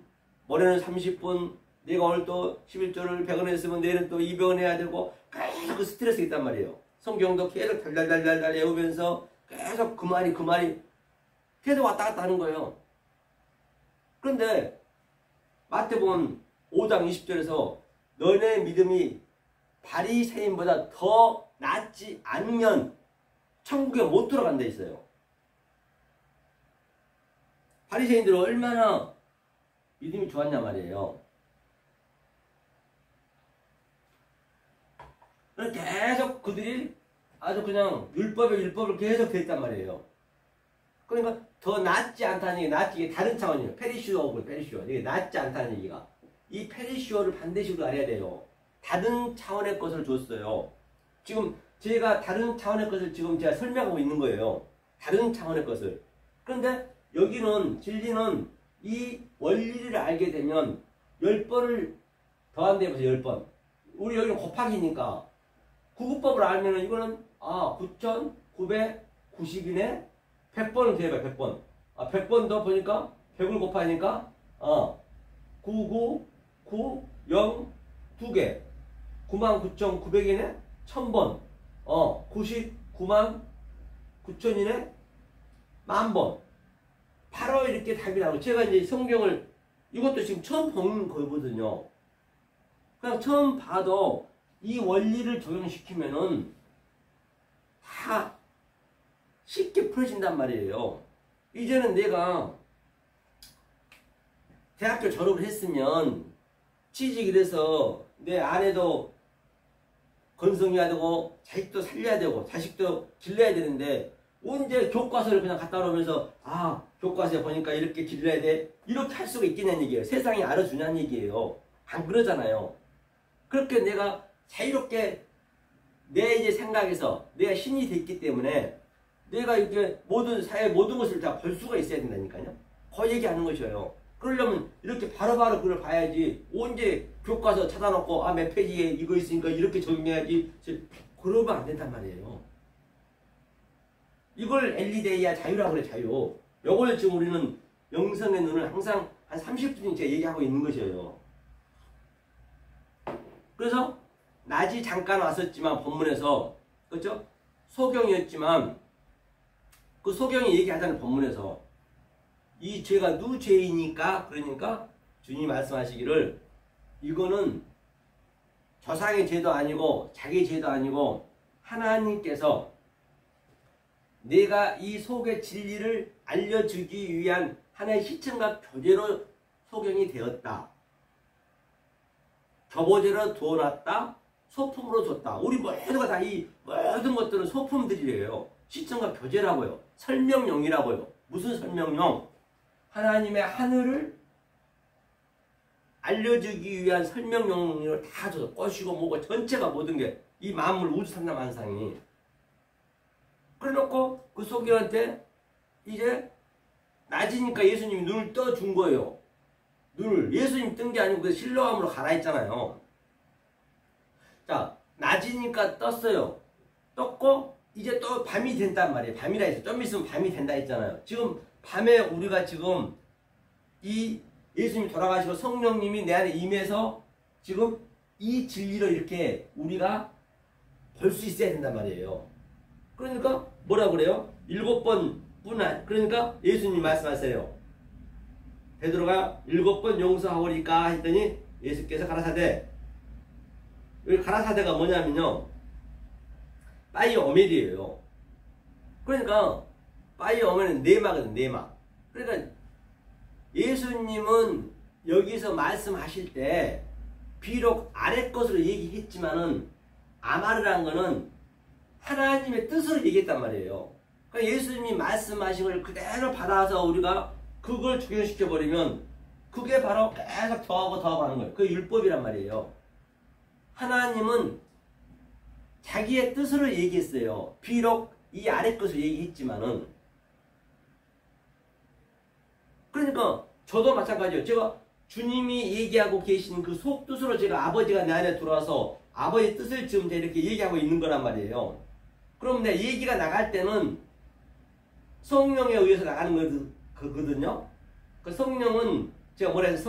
모레는 30분, 내가 오늘 또 11조를 100원 했으면 내일은 또 200원 해야 되고 계속 그 스트레스가 있단 말이에요. 성경도 계속 달달달달 외우면서 계속 그 말이 계속 왔다 갔다 하는 거예요. 그런데 마태복음 5장 20절에서 너네 믿음이 바리새인보다 더 낫지 않으면 천국에 못 들어간다 있어요. 바리새인들은 얼마나 믿음이 좋았냐 말이에요. 계속 그들이 아주 그냥 율법을 계속 했단 말이에요. 그러니까 더 낫지 않다는 얘기, 이게 다른 차원이에요. 페리시오고 페리시오. 이게 낫지 않다는 얘기가. 이 페리시오를 반드시 우리가 알아야 돼요. 다른 차원의 것을 줬어요. 지금 제가 다른 차원의 것을 지금 제가 설명하고 있는 거예요. 다른 차원의 것을. 그런데 여기는 진리는 이 원리를 알게 되면 10번을 더한다 해보세요. 10번. 우리 여기는 곱하기니까 구구법을 알면은 이거는 9,990이네. 100번은 돼요. 100번. 100번 더 보니까 100을 곱하니까 999, 0, 2개. 99,900이네. 1000번. 99만 9천이네. 10,000번. 바로 이렇게 답이 나오고, 제가 이제 성경을 이것도 지금 처음 보는 거거든요. 그냥 처음 봐도 이 원리를 적용시키면은 다 쉽게 풀어진단 말이에요. 이제는 내가 대학교 졸업을 했으면 취직을 해서 내 아내도 건성해야 되고 자식도 살려야 되고 자식도 길러야 되는데 언제 교과서를 그냥 갖다 놓으면서 교과서에 보니까 이렇게 길러야 돼 이렇게 할 수가 있겠냐는 얘기예요. 세상이 알아주냐는 얘기예요. 안 그러잖아요. 그렇게 내가 자유롭게 내 이제 생각에서 내가 신이 됐기 때문에 내가 이렇게 모든 사회 모든 것을 다 볼 수가 있어야 된다니까요. 그 얘기하는 것이에요. 그러려면 이렇게 바로바로 그걸 봐야지. 언제 교과서 찾아놓고 몇 페이지에 이거 있으니까 이렇게 적용해야지. 그러면 안 된단 말이에요. 이걸 엘리데이야 자유라고 그래. 자유. 요걸 지금 우리는 영성의 눈을 항상 한 30분째 얘기하고 있는 것이에요. 그래서 낮이 잠깐 왔었지만 본문에서 그렇죠? 소경이었지만 그 소경이 얘기하자는 본문에서 이 죄가 누 죄이니까 그러니까 주님이 말씀하시기를 이거는 조상의 죄도 아니고 자기 죄도 아니고 하나님께서 내가 이 속의 진리를 알려주기 위한 하나의 시청과 교제로 소경이 되었다. 교보제로 두어놨다. 소품으로 줬다. 우리 모두가 다 이 모든 것들은 소품들이래요. 시청과 교제라고요. 설명용이라고요. 무슨 설명용? 하나님의 하늘을 알려주기 위한 설명용으로 다 줘서 꽃이고 뭐고 전체가 모든 게 이 만물 우주 삼라만상이. 그래놓고 그 소경한테 이제 낮이니까 예수님이 눈을 떠준 거예요. 눈을 예수님 뜬 게 아니고 그 실로암으로 가라 했잖아요. 자, 낮이니까 떴어요. 떴고 이제 또 밤이 된단 말이에요. 밤이라 했어요. 좀 있으면 밤이 된다 했잖아요. 지금 밤에 우리가 지금 이 예수님이 돌아가시고 성령님이 내 안에 임해서 지금 이 진리를 이렇게 우리가 볼 수 있어야 된단 말이에요. 그러니까 뭐라 그래요? 7번 뿐한. 그러니까 예수님이 말씀하세요. 베드로가 7번 용서하오리까 했더니 예수께서 가라사대. 여기 가라사대가 뭐냐면요. 빠이 오멜이에요. 그러니까 빠이 어머니는 네마거든, 네마. 그러니까 예수님은 여기서 말씀하실 때 비록 아래 것으로 얘기했지만은 아마르라는 거는 하나님의 뜻으로 얘기했단 말이에요. 그러니까 예수님이 말씀하신 걸 그대로 받아서 우리가 그걸 적용시켜 버리면 그게 바로 계속 더하고 더하고 하는 거예요. 그게 율법이란 말이에요. 하나님은 자기의 뜻으로 얘기했어요. 비록 이 아래 것을 얘기했지만은. 그러니까 저도 마찬가지예요. 제가 주님이 얘기하고 계신 그 속뜻으로 제가 아버지가 내 안에 들어와서 아버지의 뜻을 지금 이렇게 얘기하고 있는 거란 말이에요. 그럼 내 얘기가 나갈 때는 성령에 의해서 나가는 거거든요. 그 성령은 제가 뭐라 해서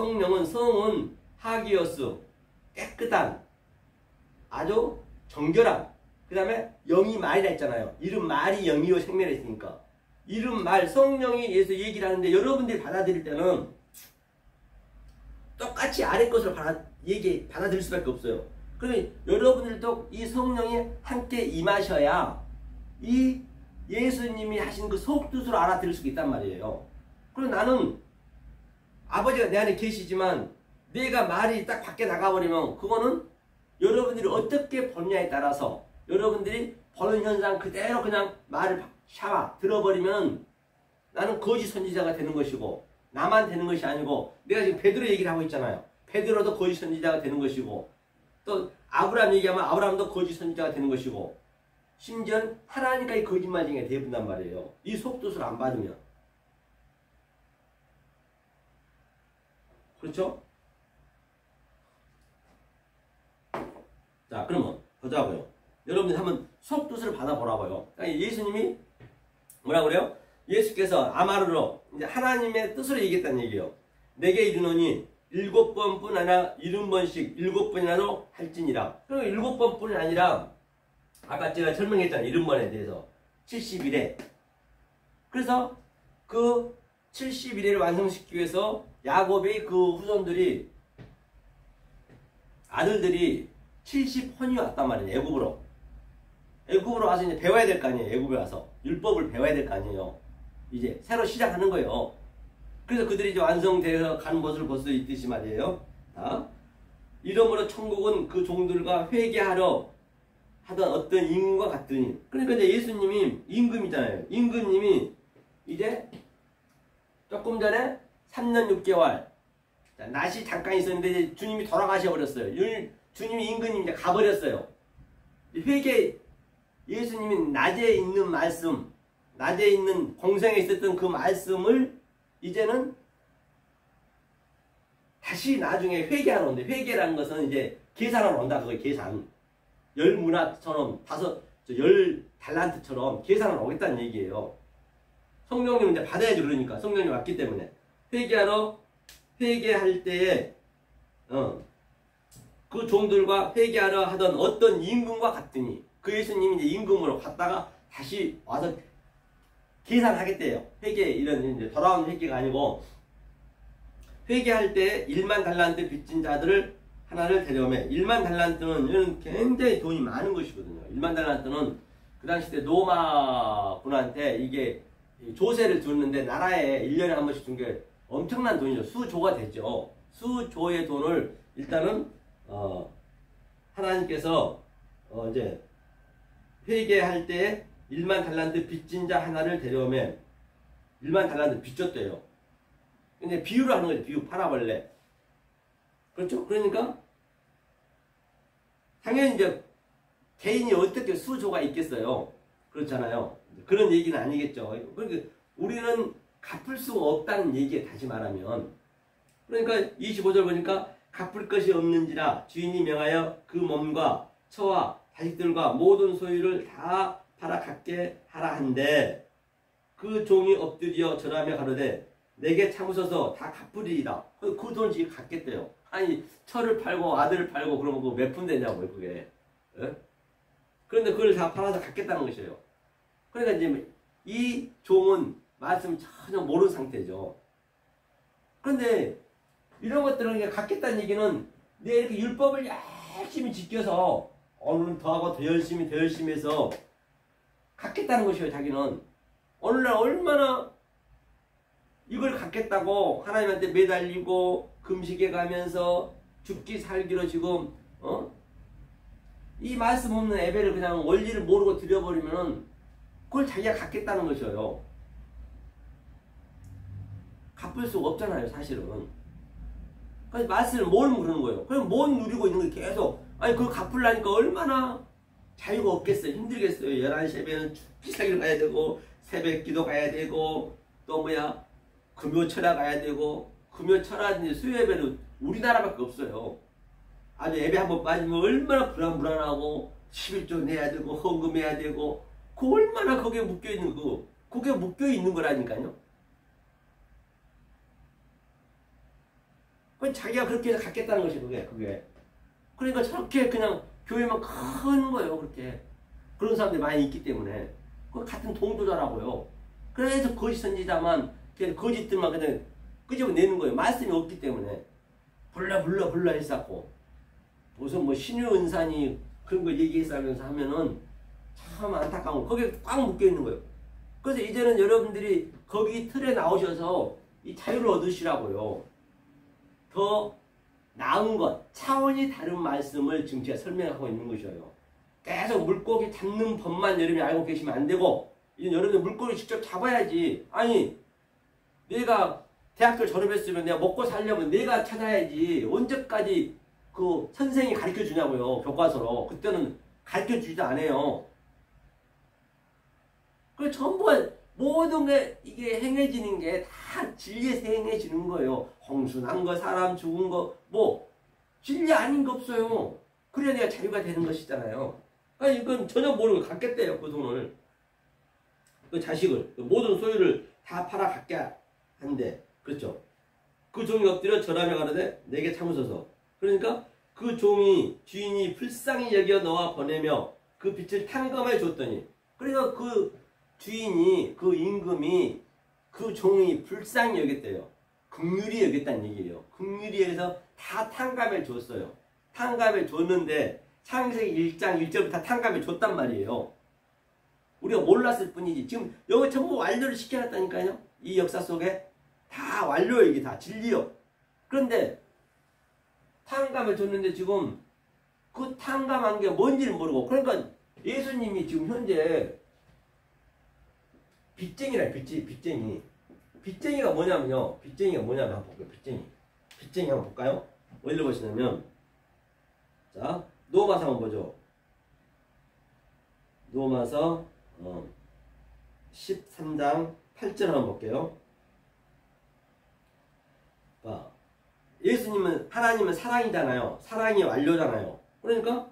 성은 하기오스, 깨끗한, 아주 정결한, 그 다음에 영이 말이라 했잖아요. 이름 말이 영이요 생명이라 했으니까 이름 말 성령이 예수 얘기를 하는데 여러분들이 받아들일 때는 똑같이 아래 것으로 받아들일 수밖에 없어요. 그러니 여러분들도 이 성령이 함께 임하셔야 이 예수님이 하신 그 속뜻으로 알아들을 수 있단 말이에요. 그리고 나는 아버지가 내 안에 계시지만 내가 말이 딱 밖에 나가버리면 그거는 여러분들이 어떻게 보느냐에 따라서 여러분들이 보는 현상 그대로 그냥 말을 들어버리면 나는 거짓 선지자가 되는 것이고 나만 되는 것이 아니고 내가 지금 베드로 얘기를 하고 있잖아요. 베드로도 거짓 선지자가 되는 것이고 또 아브라함 얘기하면 아브라함도 거짓 선지자가 되는 것이고 심지어 하나님까지 거짓말쟁이가 되어본단 말이에요. 이 속뜻을 안 받으면. 그렇죠? 자, 그러면 보자고요. 여러분들 한번 속뜻을 받아보라고요. 그러니까 예수님이 뭐라고 그래요? 예수께서 아마르로 이제 하나님의 뜻으로 얘기했다는 얘기예요. 내게 이르노니 7번뿐 아니라 70번씩 7번이라도 할지니라. 그럼 7번뿐이 아니라 아까 제가 설명했잖아요. 70번에 대해서 71회. 그래서 그 71회를 완성시키기 위해서 야곱의 그 후손들이 아들들이 70혼이 왔단 말이에요. 애굽으로. 애굽으로 와서 이제 배워야 될 거 아니에요. 애굽에 와서 율법을 배워야 될 거 아니에요. 이제 새로 시작하는 거예요. 그래서 그들이 이제 완성되어 가는 모습을 볼 수 있듯이 말이에요. 자, 이러므로 천국은 그 종들과 회개하러 하던 어떤 임금과 같더니. 그러니까 이제 예수님이 임금이잖아요. 임금님이 이제 조금 전에 3년 6개월 낮이 잠깐 있었는데 이제 주님이 돌아가셔 버렸어요. 주님이 임금님이 이제 가버렸어요. 회개 예수님이 낮에 있는 말씀, 낮에 있는 공생에 있었던 그 말씀을 이제는 다시 나중에 회개하러 온대. 회개라는 것은 이제 계산하러 온다. 그거 계산. 10문화처럼 10달란트처럼 계산하러 오겠다는 얘기예요. 성령님 이제 받아야지 그러니까. 성령님 왔기 때문에. 회개할 때에 그 종들과 회개하러 하던 어떤 임금과 같더니 그 예수님이 이제 임금으로 갔다가 다시 와서 계산하겠대요. 회개 이런 이제 돌아오는 회개가 아니고 회개할 때 1만 달란트 빚진 자들을 하나를 데려오매. 1만 달란트는 이런 굉장히 돈이 많은 것이거든요. 1만 달란트는 그 당시 때 로마 분한테 이게 조세를 줬는데 나라에 1년에 한 번씩 준 게 엄청난 돈이죠. 수조가 되죠. 수조의 돈을 일단은 하나님께서 이제 회개할 때 1만 달란트 빚진 자 하나를 데려오면 1만 달란트 빚졌대요. 근데 비유를 하는 거죠. 비유 파라벌레. 그렇죠? 그러니까 당연히 이제 개인이 어떻게 수조가 있겠어요. 그렇잖아요. 그런 얘기는 아니겠죠. 그러니까 우리는 갚을 수가 없다는 얘기에 다시 말하면 그러니까 25절 보니까 갚을 것이 없는지라 주인이 명하여 그 몸과 처와 자식들과 모든 소유를 다 팔아 갖게 하라 한데 그 종이 엎드려 절하며 가로되 내게 참으소서 다 갚으리이다. 그 돈을 지금 갚겠대요. 아니 처를 팔고 아들을 팔고 그러면 그거 몇 푼 되냐고요 그게. 에? 그런데 그걸 다 팔아서 갚겠다는 것이에요. 그러니까 이제 이 종은 말씀 전혀 모르는 상태죠. 그런데 이런 것들은 갖겠다는 얘기는 내 이렇게 율법을 열심히 지켜서 오늘은 더하고 더 열심히 해서 갖겠다는 것이에요. 자기는. 오늘날 얼마나 이걸 갖겠다고 하나님한테 매달리고 금식에 가면서 죽기 살기로 지금 이 말씀 없는 예배를 그냥 원리를 모르고 드려버리면 그걸 자기가 갖겠다는 것이에요. 갚을 수가 없잖아요, 사실은. 그래서 말씀을 모르면 그러는 거예요. 그럼 못 누리고 있는 게 계속, 아니, 그걸 갚으려니까 얼마나 자유가 없겠어요. 힘들겠어요. 11시 예배는 죽기 살기로 가야 되고, 새벽 기도 가야 되고, 또 금요철야 가야 되고, 금요철야 수요 예배는 우리나라밖에 없어요. 아주 예배 한번 빠지면 얼마나 불안하고 11조 내야 되고 헌금해야 되고 그 얼마나 거기에 묶여있는 그게 묶여있는 거라니까요. 그건 자기가 그렇게 해서 갖겠다는 것이 그게. 그러니까 저렇게 그냥 교회만 큰 거예요. 그렇게. 그런 사람들이 많이 있기 때문에. 그 같은 동조자라고요. 그래서 거짓 선지자만 거짓들만 그냥 끄집어내는 거예요. 말씀이 없기 때문에. 불러 했었고 무슨 신유은산이 그런 거 얘기했으면서 하면은 참 안타까운 거. 거기에 꽉 묶여있는 거예요. 그래서 이제는 여러분들이 거기 틀에 나오셔서 이 자유를 얻으시라고요. 더 나은 것, 차원이 다른 말씀을 지금 제가 설명하고 있는 것이에요. 계속 물고기 잡는 법만 여러분이 알고 계시면 안 되고 이제 여러분들 물고기 직접 잡아야지. 아니 내가 대학교 졸업했으면 내가 먹고 살려면 내가 찾아야지. 언제까지 그 선생이 가르쳐 주냐고요. 교과서로. 그때는 가르쳐 주지도 않아요. 그 전부 모든 게 이게 행해지는 게 다 진리에서 행해지는 거예요. 홍수 난 거, 사람 죽은 거, 진리 아닌 거 없어요. 그래야 내가 자유가 되는 것이잖아요. 아니 이건 전혀 모르고 갖겠대요. 그 돈을. 그 자식을. 모든 소유를 다 팔아 갖게 한대. 그렇죠. 그 종이 엎드려 절하며 가로되 내게 참으소서. 그러니까 그 종이 주인이 불쌍히 여겨 너와 보내며 그 빚을 탕감해 줬더니 그러니까 그 주인이 그 임금이 그 종이 불쌍히 여겼대요. 긍휼히 여겼다는 얘기예요. 긍휼히 여겨서 다 탕감해 줬어요. 탕감해 줬는데 창세기 1장 1절부터 탕감해 줬단 말이에요. 우리가 몰랐을 뿐이지 지금 여기 전부 완료를 시켜놨다니까요. 이 역사 속에 다 완료예요. 이게 다 진리요. 그런데 탕감을 줬는데 지금 그 탕감한 게 뭔지를 모르고 그러니까 예수님이 지금 현재 빚쟁이라 빚쟁이. 빚쟁이가 뭐냐면요. 빚쟁이가 뭐냐면 한번 볼게요. 빚쟁이 한번 볼까요? 어디로 보시냐면 자 노마서 한번 보죠. 노마서 13장 8절 한번 볼게요. 봐. 하나님은 사랑이잖아요. 사랑이 완료잖아요. 그러니까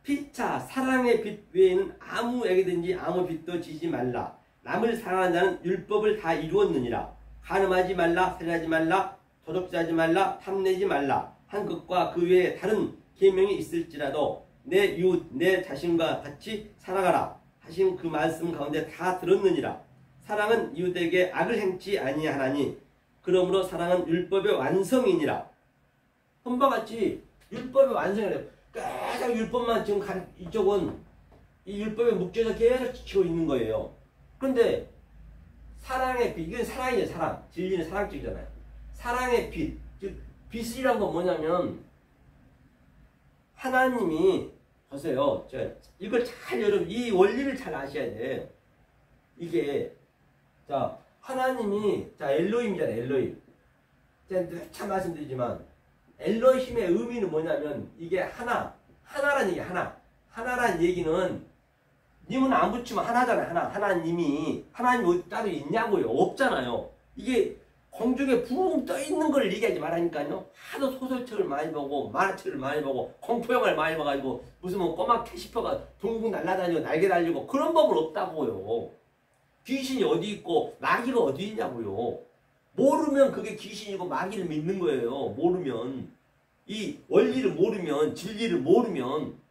피차 사랑의 빚 외에는 아무에게든지 아무 빚도 지지 말라. 남을 사랑하는 자는 율법을 다 이루었느니라. 간음하지 말라, 살인하지 말라, 도둑질하지 말라, 탐내지 말라. 한 것과 그 외에 다른 계명이 있을지라도 내 이웃 내 자신과 같이 살아가라 하신 그 말씀 가운데 다 들었느니라. 사랑은 이웃에게 악을 행치 아니하나니 그러므로 사랑은 율법의 완성이니라. 한바 같이 율법의 완성이래요. 계속 율법만 지금 이쪽은 이 율법에 묶여서 계속 지키고 있는 거예요. 그런데 사랑의 빛, 이건 사랑이에요. 사랑. 진리는 사랑적이잖아요. 사랑의 빛, 즉 빛이란 건 뭐냐면 하나님이 보세요. 이걸 잘 여러분 이 원리를 잘 아셔야 돼. 이게 자 하나님이 엘로힘이잖아요. 엘로힘. 제가 참 말씀드리지만 엘로힘의 의미는 뭐냐면 이게 하나라는 얘기 하나라는 얘기는 님은 안 붙이면 하나잖아요. 하나님이 어디 따로 있냐고요. 없잖아요. 이게 공중에 붕 떠있는 걸 얘기하지 말라니까요. 하도 소설책을 많이 보고 만화책을 많이 보고 공포영화를 많이 봐가지고 무슨 꼬마 캐시퍼가 둥둥 날아다니고 날개 달리고 그런 법은 없다고요. 귀신이 어디 있고 마귀가 어디 있냐고요. 모르면 그게 귀신이고 마귀를 믿는 거예요. 모르면 이 원리를 모르면 진리를 모르면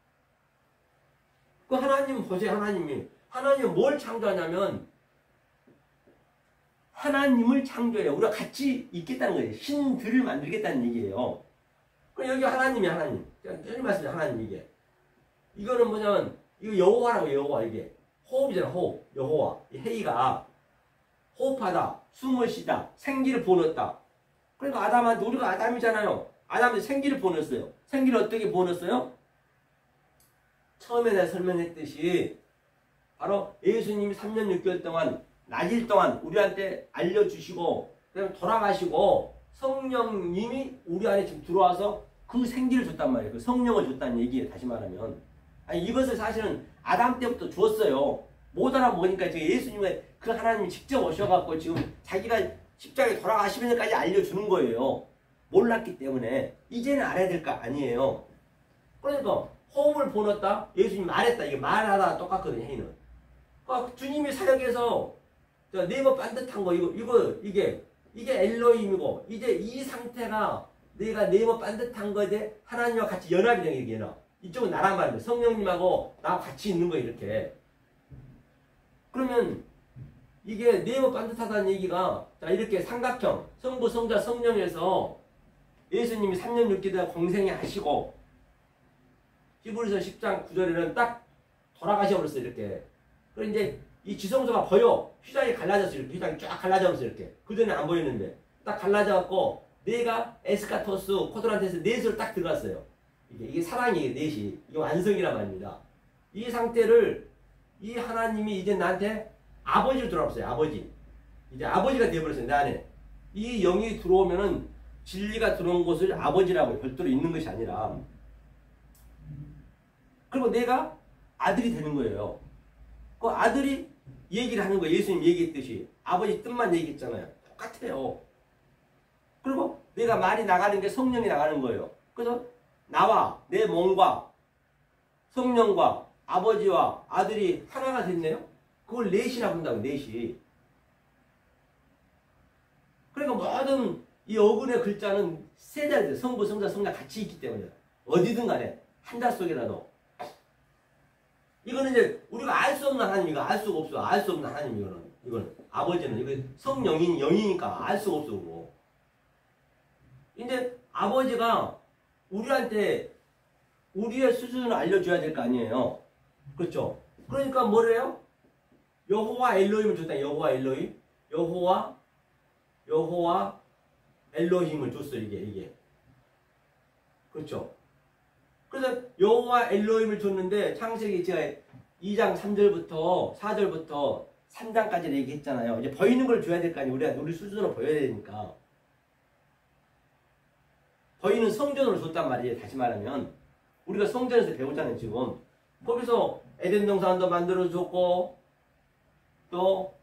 그 하나님 보세요. 하나님은 뭘 창조하냐면 하나님을 창조해요. 우리가 같이 있겠다는 거예요. 신들을 만들겠다는 얘기예요. 그럼 여기 하나님이 하나님. 여기 말씀이 하나님 이게. 이거는 뭐냐면 이거 여호와라고 여호와 이게. 호흡이잖아. 호흡. 여호와. 이 헤이가 호흡하다, 숨을 쉬다, 생기를 보냈다. 그러니까 아담한테, 우리가 아담이잖아요. 아담한테 생기를 보냈어요. 생기를 어떻게 보냈어요? 처음에 내가 설명했듯이 바로 예수님이 3년 6개월 동안 낮일 동안 우리한테 알려주시고 그다음에 돌아가시고 성령님이 우리 안에 지금 들어와서 그 생기를 줬단 말이에요. 그 성령을 줬다는 얘기예요. 다시 말하면. 아니, 이것을 사실은 아담 때부터 주었어요. 못 알아보니까 지금 예수님의 그 하나님이 직접 오셔갖고 지금 자기가 십자가에 돌아가시면서까지 알려주는 거예요. 몰랐기 때문에. 이제는 알아야 될 거 아니에요. 그러니까 호흡을 보냈다. 예수님 말했다. 이게 말하다 똑같거든요. 해는. 그러니까 주님이 사역에서 네모 반듯한 거 이게 엘로힘이고 이제 이 상태가 내가 네모 반듯한 거지 하나님과 같이 연합이 되는 게 연합. 이쪽은 나란 말이에요. 성령님하고 나와 같이 있는 거 이렇게. 그러면 이게 네모 반듯하다는 얘기가 자 이렇게 삼각형 성부 성자 성령에서 예수님이 3년 6개월 공생에 하시고 히브리서 10장 9절에는 딱 돌아가셔버렸어요. 이렇게. 그리고 이제 이 지성소가 보여. 휘장이 갈라졌어요. 이렇게. 휘장이 쫙 갈라져버렸어요. 이렇게. 그전에 안 보였는데 딱 갈라져갖고 뇌가 에스카토스 코드란테스 넷으로 딱 들어갔어요. 이게 사랑이에요. 넷이. 이게 완성이란 말입니다. 이 상태를 이 하나님이 이제 나한테 아버지로 들어왔어요. 아버지. 이제 아버지가 되어버렸어요. 내 안에. 이 영이 들어오면은 진리가 들어온 곳을 아버지라고 별도로 있는 것이 아니라 그리고 내가 아들이 되는 거예요. 그 아들이 얘기를 하는 거예요. 예수님 얘기했듯이. 아버지 뜻만 얘기했잖아요. 똑같아요. 그리고 내가 말이 나가는 게 성령이 나가는 거예요. 그래서 나와 내 몸과 성령과 아버지와 아들이 하나가 됐네요. 그걸 넷이라고 한다고. 넷이. 그러니까 모든 이 어근의 글자는 세 자리들 성부 성자 성자 같이 있기 때문에 어디든 간에 한 자 속이라도 이거는 이제 우리가 알 수 없는 하나님, 이거 알 수가 없어. 알 수 없는 하나님, 이거는 아버지는 이거 성령인 영이니까 알 수가 없어. 그거. 이제 아버지가 우리한테 우리의 수준을 알려줘야 될 거 아니에요. 그렇죠? 그러니까 뭐래요? 여호와 엘로힘을 줬다. 여호와 엘로힘, 여호와 엘로힘을 줬어. 이게 그렇죠? 그래서 여호와 엘로힘을 줬는데 창세기 제가 2장 3절부터 4절부터 3장까지 얘기했잖아요. 이제 보이는 걸 줘야 될 거 아니에요. 우리가 우리 수준으로 보여야 되니까. 보이는 성전으로 줬단 말이에요. 다시 말하면 우리가 성전에서 배우잖아요. 지금 거기서 에덴 동산도 만들어줬고 또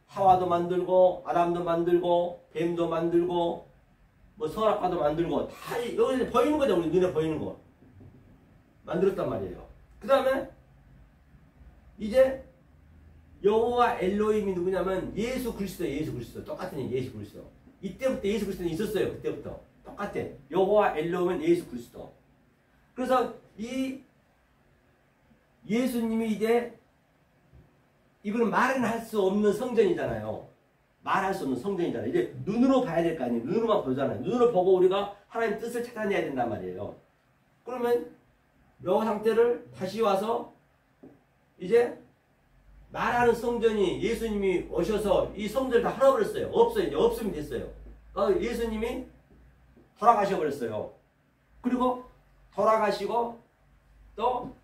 하와도 만들고 아담도 만들고 뱀도 만들고 뭐 선악과도 만들고 다 여기서 보이는 거죠. 우리 눈에 보이는 거 만들었단 말이에요. 그 다음에 이제 여호와 엘로힘이 누구냐면 예수 그리스도예요. 예수 그리스도. 똑같은 얘기. 예수 그리스도. 이때부터 예수 그리스도는 있었어요. 그때부터. 똑같아. 여호와 엘로힘은 예수 그리스도. 그래서 이 예수님이 이제 이거는 말은 할 수 없는 성전이잖아요. 말할 수 없는 성전이잖아요. 이제 눈으로 봐야 될 거 아니에요. 눈으로만 보잖아요. 눈으로 보고 우리가 하나님 뜻을 찾아내야 된단 말이에요. 그러면 요 상태를 다시 와서 이제 말하는 성전이 예수님이 오셔서 이 성전을 다 헐어버렸어요. 없어요. 이제 없으면 됐어요. 예수님이 돌아가셔버렸어요. 그리고 돌아가시고 또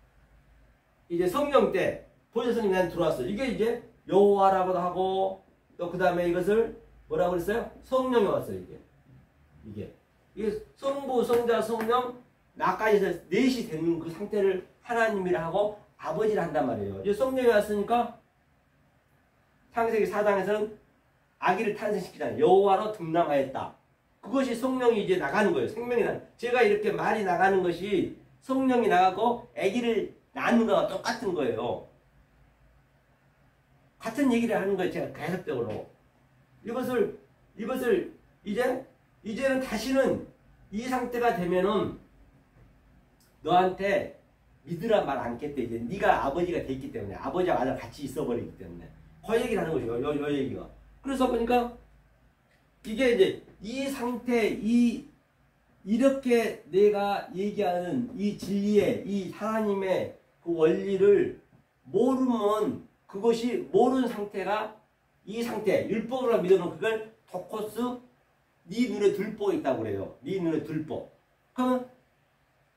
이제 성령 때 보혜사님이 나한테 들어왔어요. 이게 이제 여호와라고도 하고 또 그 다음에 이것을 뭐라고 그랬어요? 성령이 왔어요. 이게 성부 성자 성령 나까지 해서 넷이 되는 그 상태를 하나님이라 하고 아버지라 한단 말이에요. 이제 성령이 왔으니까 창세기 4장에서는 아기를 탄생시키잖아요. 여호와로 등남하였다. 그것이 성령이 이제 나가는 거예요. 생명이 나는. 제가 이렇게 말이 나가는 것이 성령이 나가고 아기를 낳는 거와 똑같은 거예요. 같은 얘기를 하는 거예요. 제가 계속적으로. 이것을 이제는 다시는 이 상태가 되면은 너한테 믿으란 말 않겠대. 이제 네가 아버지가 됐기 때문에 아버지와 아들 같이 있어버리기 때문에 그 얘기를 하는 거죠. 요 얘기가. 그래서 보니까 이게 이제 이 상태 이렇게 내가 얘기하는 이 진리의 이 하나님의 그 원리를 모르면 그것이 모르는 상태가 이 상태 율법으로 믿어놓은 그걸 토코스 네 눈에 들보가 있다고 그래요. 네 눈에 들보. 그러면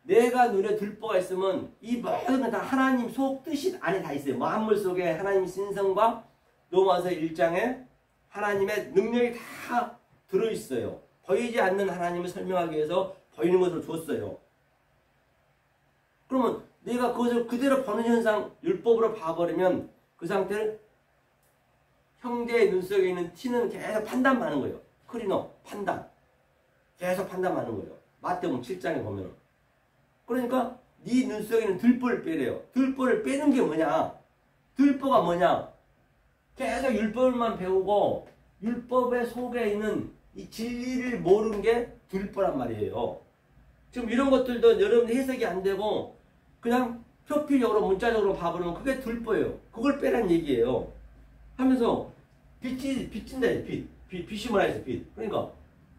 내가 눈에 들보가 있으면 이 모든 건 다 하나님 속 뜻이 안에 다 있어요. 만물 속에 하나님 신성과 로마서 1장에 하나님의 능력이 다 들어있어요. 보이지 않는 하나님을 설명하기 위해서 보이는 것을 줬어요. 그러면 내가 그것을 그대로 보는 현상 율법으로 봐버리면 그 상태를 형제의 눈 속에 있는 티는 계속 판단하는 거예요. 크리너 판단 계속 판단하는 거예요. 마태복음 7장에 보면 그러니까 네 눈 속에 있는 들보를 빼래요. 들보를 빼는 게 뭐냐? 들보가 뭐냐? 계속 율법만 배우고 율법의 속에 있는 이 진리를 모르는 게 들보란 말이에요. 지금 이런 것들도 여러분들 해석이 안 되고 그냥 표피적으로 문자적으로 봐버리면 그게 들보예요. 그걸 빼란 얘기예요. 하면서 빛인다 빛이 뭐라 했어? 빛. 그러니까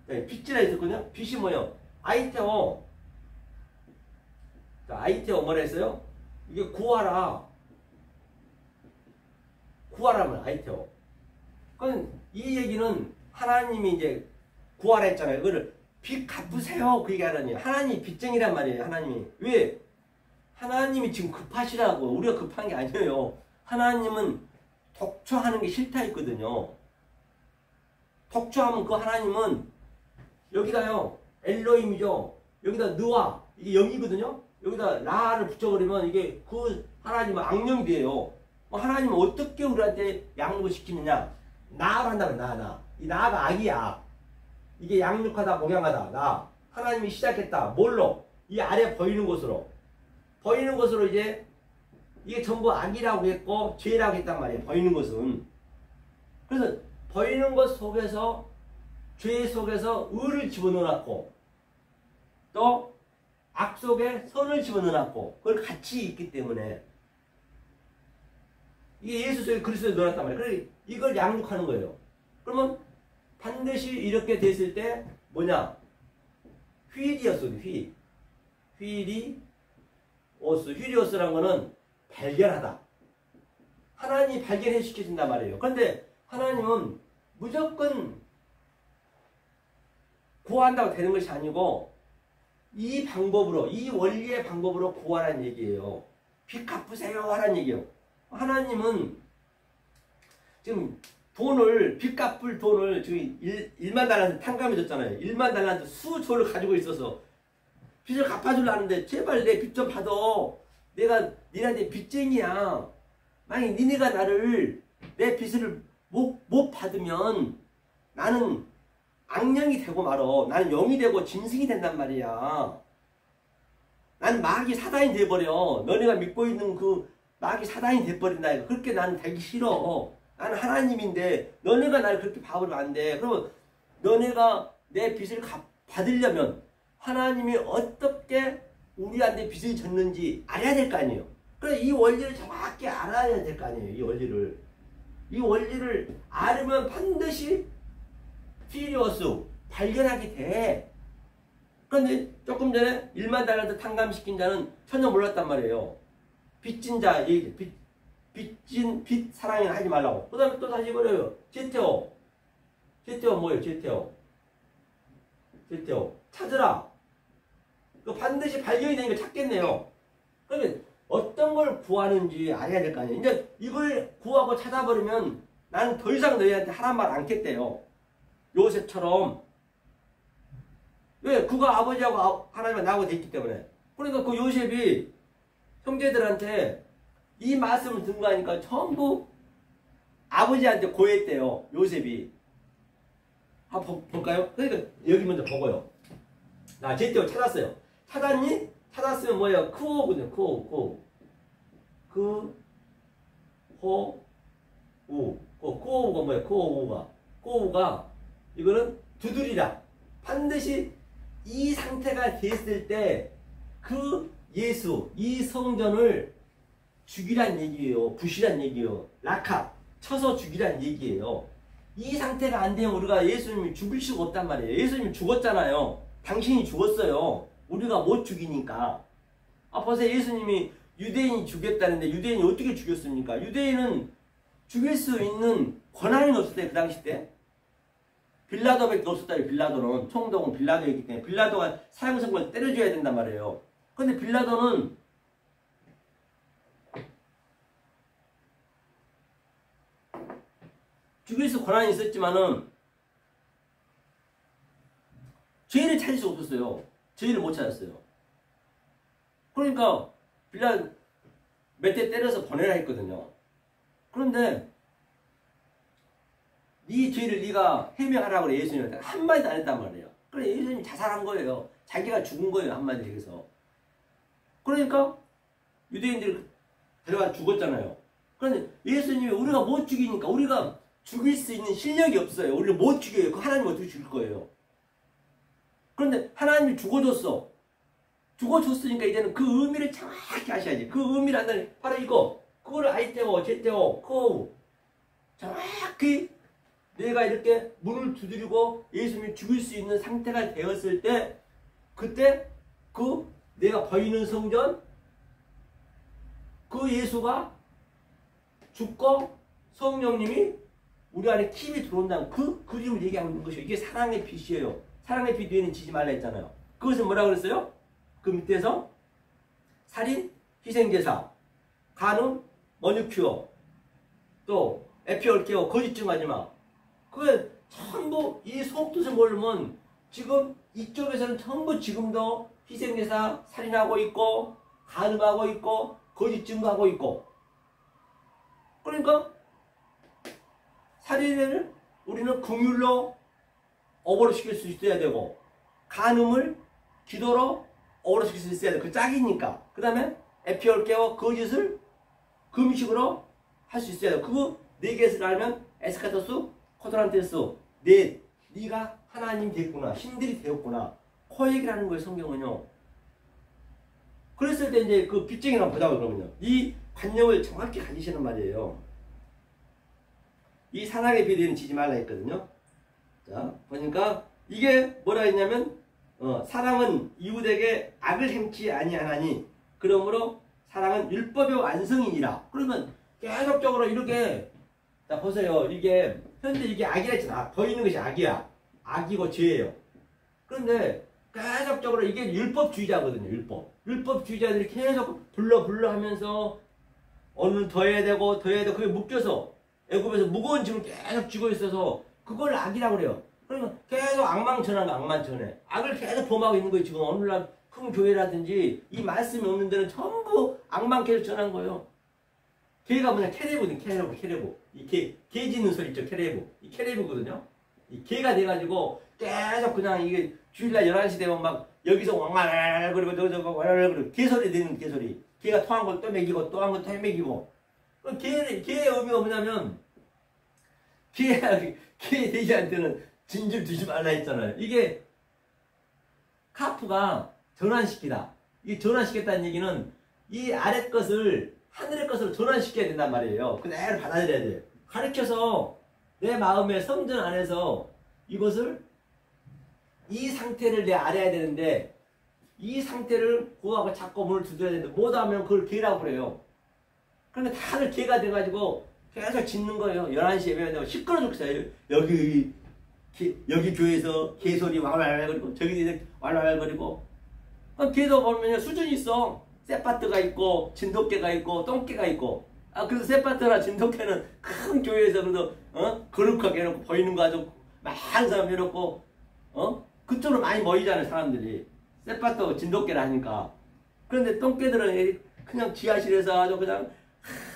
빛이라 했었거든요. 빛이 뭐예요? 아이테오. 아이테오 뭐라 했어요? 이게 구하라. 구하라면 아이테오. 그건 이 얘기는 하나님이 이제 구하라 했잖아요. 그거를 빚 갚으세요. 그 얘기 하라니. 하나님이 빚쟁이란 말이에요. 하나님이. 왜? 하나님이 지금 급하시라고. 우리가 급한 게 아니에요. 하나님은 독초하는 게 싫다 했거든요. 독초하면 그 하나님은 여기다요. 엘로힘이죠. 여기다 느와. 이게 영이거든요. 여기다 라를 붙여버리면 이게 그 하나님은 악령이 돼요. 하나님은 어떻게 우리한테 양육을 시키느냐. 나를 한다면 나. 이 나가 악이야. 이게 양육하다 목양하다 나. 하나님이 시작했다. 뭘로? 이 아래 보이는 것으로. 보이는 것으로 이제 이게 전부 악이라고 했고 죄라고 했단 말이에요. 보이는 것은. 그래서 보이는 것 속에서 죄 속에서 의를 집어넣어놨고 또 악 속에 선을 집어넣어놨고 그걸 같이 있기 때문에 이게 예수 속에 그리스도에 넣어놨단 말이에요. 그래서 이걸 양육하는 거예요. 그러면 반드시 이렇게 됐을 때 뭐냐? 휘리오스. 휘리오스라는 거는 발견하다. 하나님이 발견해 시켜준단 말이에요. 그런데 하나님은 무조건 구한다고 되는 것이 아니고 이 방법으로, 이 원리의 방법으로 구하라는 얘기예요. 빚 갚으세요 하라는 얘기예요. 하나님은 지금 빚 갚을 돈을 지금 1만 달란트 탕감해 줬잖아요. 1만 달란트 수조를 가지고 있어서 빚을 갚아주려는데 제발 내 빚 좀 받아. 내가 니네한테 빚쟁이야. 만약 니네가 내 빚을 못 받으면 나는 악령이 되고 말어. 나는 영이 되고 짐승이 된단 말이야. 나는 마귀 사단이 돼버려. 너네가 믿고 있는 그 마귀 사단이 돼버린다. 그렇게 나는 되기 싫어. 나는 하나님인데 너네가 나를 그렇게 봐버리면 안 돼. 그러면 너네가 내 빚을 받으려면 하나님이 어떻게 우리한테 빚을 졌는지 알아야 될 거 아니에요. 그래 이 원리를 정확히 알아야 될 거 아니에요. 이 원리를 알으면 반드시 피리오스 발견하게 돼. 그런데 조금 전에 1만 달란트 탕감시킨 자는 전혀 몰랐단 말이에요. 빚진 자 얘기, 빚 사랑이나 하지 말라고. 그 다음에 또 다시 버려요. 제테오 뭐예요? 제테오 찾으라. 그 반드시 발견이 되는 걸 찾겠네요. 그러면 어떤 걸 구하는지 알아야 될 거 아니에요. 이제 이걸 구하고 찾아버리면 나는 더 이상 너희한테 하란 말 않겠대요. 요셉처럼. 왜? 그가 아버지하고 하나님과 나하고 돼 있기 때문에. 그러니까 그 요셉이 형제들한테 이 말씀을 듣는 거 하니까 전부 아버지한테 고했대요. 요셉이. 한번 볼까요? 그러니까 여기 먼저 보고요. 나 제때로 찾았어요. 찾았니? 찾았으면 뭐예요? 크오거든요. 크오우가 뭐예요? 크오우가 이거는 두드리라. 반드시 이 상태가 됐을 때 그 예수, 이 성전을 죽이란 얘기예요. 부시란 얘기예요. 라카, 쳐서 죽이란 얘기예요. 이 상태가 안 되면 우리가 예수님이 죽일 수가 없단 말이에요. 예수님이 죽었잖아요. 당신이 죽었어요. 우리가 못 죽이니까. 벌써 예수님이 유대인이 죽였다는데 유대인이 어떻게 죽였습니까? 유대인은 죽일 수 있는 권한이 없었대요. 그 당시 때. 빌라도밖에 없었다요. 빌라도는. 총독은 빌라도였기 때문에. 빌라도가 사형선고를 때려줘야 된단 말이에요. 근데 빌라도는 죽일 수 권한이 있었지만은 죄를 찾을 수 없었어요. 죄를 못 찾았어요. 그러니까 몇 대 때려서 보내라 했거든요. 그런데 네 죄를 네가 해명하라고 그래. 예수님한테 한마디도 안 했단 말이에요. 그래 예수님이 자살한 거예요. 자기가 죽은 거예요. 한마디 얘기해서. 그러니까 유대인들이 데려가 죽었잖아요. 그런데 예수님이 우리가 못 죽이니까 우리가 죽일 수 있는 실력이 없어요. 우리를 못 죽여요. 그 하나님 어떻게 죽일 거예요. 그런데 하나님이 죽어줬어. 죽어줬으니까 이제는 그 의미를 정확히 하셔야지. 그 의미를 한다니 바로 이거. 그거를 아이테오, 제테오, 코 정확히 내가 이렇게 문을 두드리고 예수님을 죽일 수 있는 상태가 되었을 때 그때 그 내가 보이는 성전 그 예수가 죽고 성령님이 우리 안에 힘이 들어온다는 그 그림을 얘기하고 있는 것이에요. 이게 사랑의 빛이에요. 사랑의 빛 위에는 지지 말라 했잖아요. 그것은 뭐라고 그랬어요? 그 밑에서 살인, 희생제사, 간음, 머니큐어, 또 에피올케어, 거짓 증하지 마. 그게 전부 이 속뜻을 모르면 지금 이쪽에서는 전부 지금도 희생제사 살인하고 있고 간음하고 있고 거짓 증거하고 있고 그러니까 살인을 우리는 긍휼로 어버로 시킬 수 있어야 되고 간음을 기도로 어버로 시킬 수 있어야 돼. 그 짝이니까. 그 다음에 에피올케어 거짓을 금식으로 할 수 있어야 돼. 그거 네 개를 알면 에스카토스 코드란테스 네가 하나님 됐구나. 신들이 되었구나. 그 얘기를 하는 거예요. 성경은요. 그랬을 때 이제 그 빚쟁이를 한번 보자고 그러면요. 이 관념을 정확히 가지시는 말이에요. 이 사랑의 비대는 지지 말라 했거든요. 자, 보니까 이게 뭐라 했냐면 사랑은 이웃에게 악을 행치 아니하나니 그러므로 사랑은 율법의 완성이니라. 그러면 계속적으로 이렇게 자 보세요. 이게 현재 이게 악이라 했잖아. 보이는 것이 악이야. 악이고 죄예요. 그런데 계속적으로 이게 율법주의자거든요. 율법주의자들이 계속 불러 하면서 오늘 더 해야 되고 그게 묶여서 애굽에서 무거운 짐을 계속 쥐고 있어서 그걸 악이라고 그래요. 그러니까 계속 악망 전하는 악만 전해. 악을 계속 범하고 있는 거예요. 지금 오늘날 큰 교회라든지 이 말씀이 없는 데는 전부 악만 계속 전한 거예요. 개가 뭐냐 케레브는 케레브. 이 개 짖는 소리 있죠. 이 케레브거든요. 이 개가 돼가지고 계속 그냥 이게 주일날 11시 되면 막 여기서 왕말 그리고 저거 왕말 그리고 개소리 내는 개소리. 개가 토한 걸 또 먹이고 또 한 걸 또 먹이고. 개의 의미가 뭐냐면 개 돼지한테는 진줄 두지 말라 했잖아요. 이게 카프가 전환시키다. 이 전환시켰다는 얘기는 이 아래 것을 하늘의 것으로 전환시켜야 된단 말이에요. 그대로 받아들여야 돼요. 가르쳐서 내 마음의 성전 안에서 이것을 이 상태를 내 알아야 되는데 이 상태를 구하고 자꾸 문을 두드려야 되는데 못하면 그걸 개라고 그래요. 그러니까 다들 개가 돼가지고 계속 짖는 거예요. 11시에 예배하면 시끄러 죽겠어요. 여기 교회에서 개소리 왈왈거리고 저기 왈왈거리고 개도 보면 수준이 있어. 세파트가 있고 진돗개가 있고 똥개가 있고 그래서 세파트나 진돗개는 큰 교회에서 그래도 거룩하게 해놓고 보이는 거 아주 많은 사람 해놓고 그쪽으로 많이 모이잖아요. 사람들이 세파트 진돗개를 하니까. 그런데 똥개들은 그냥 지하실에서 아주 그냥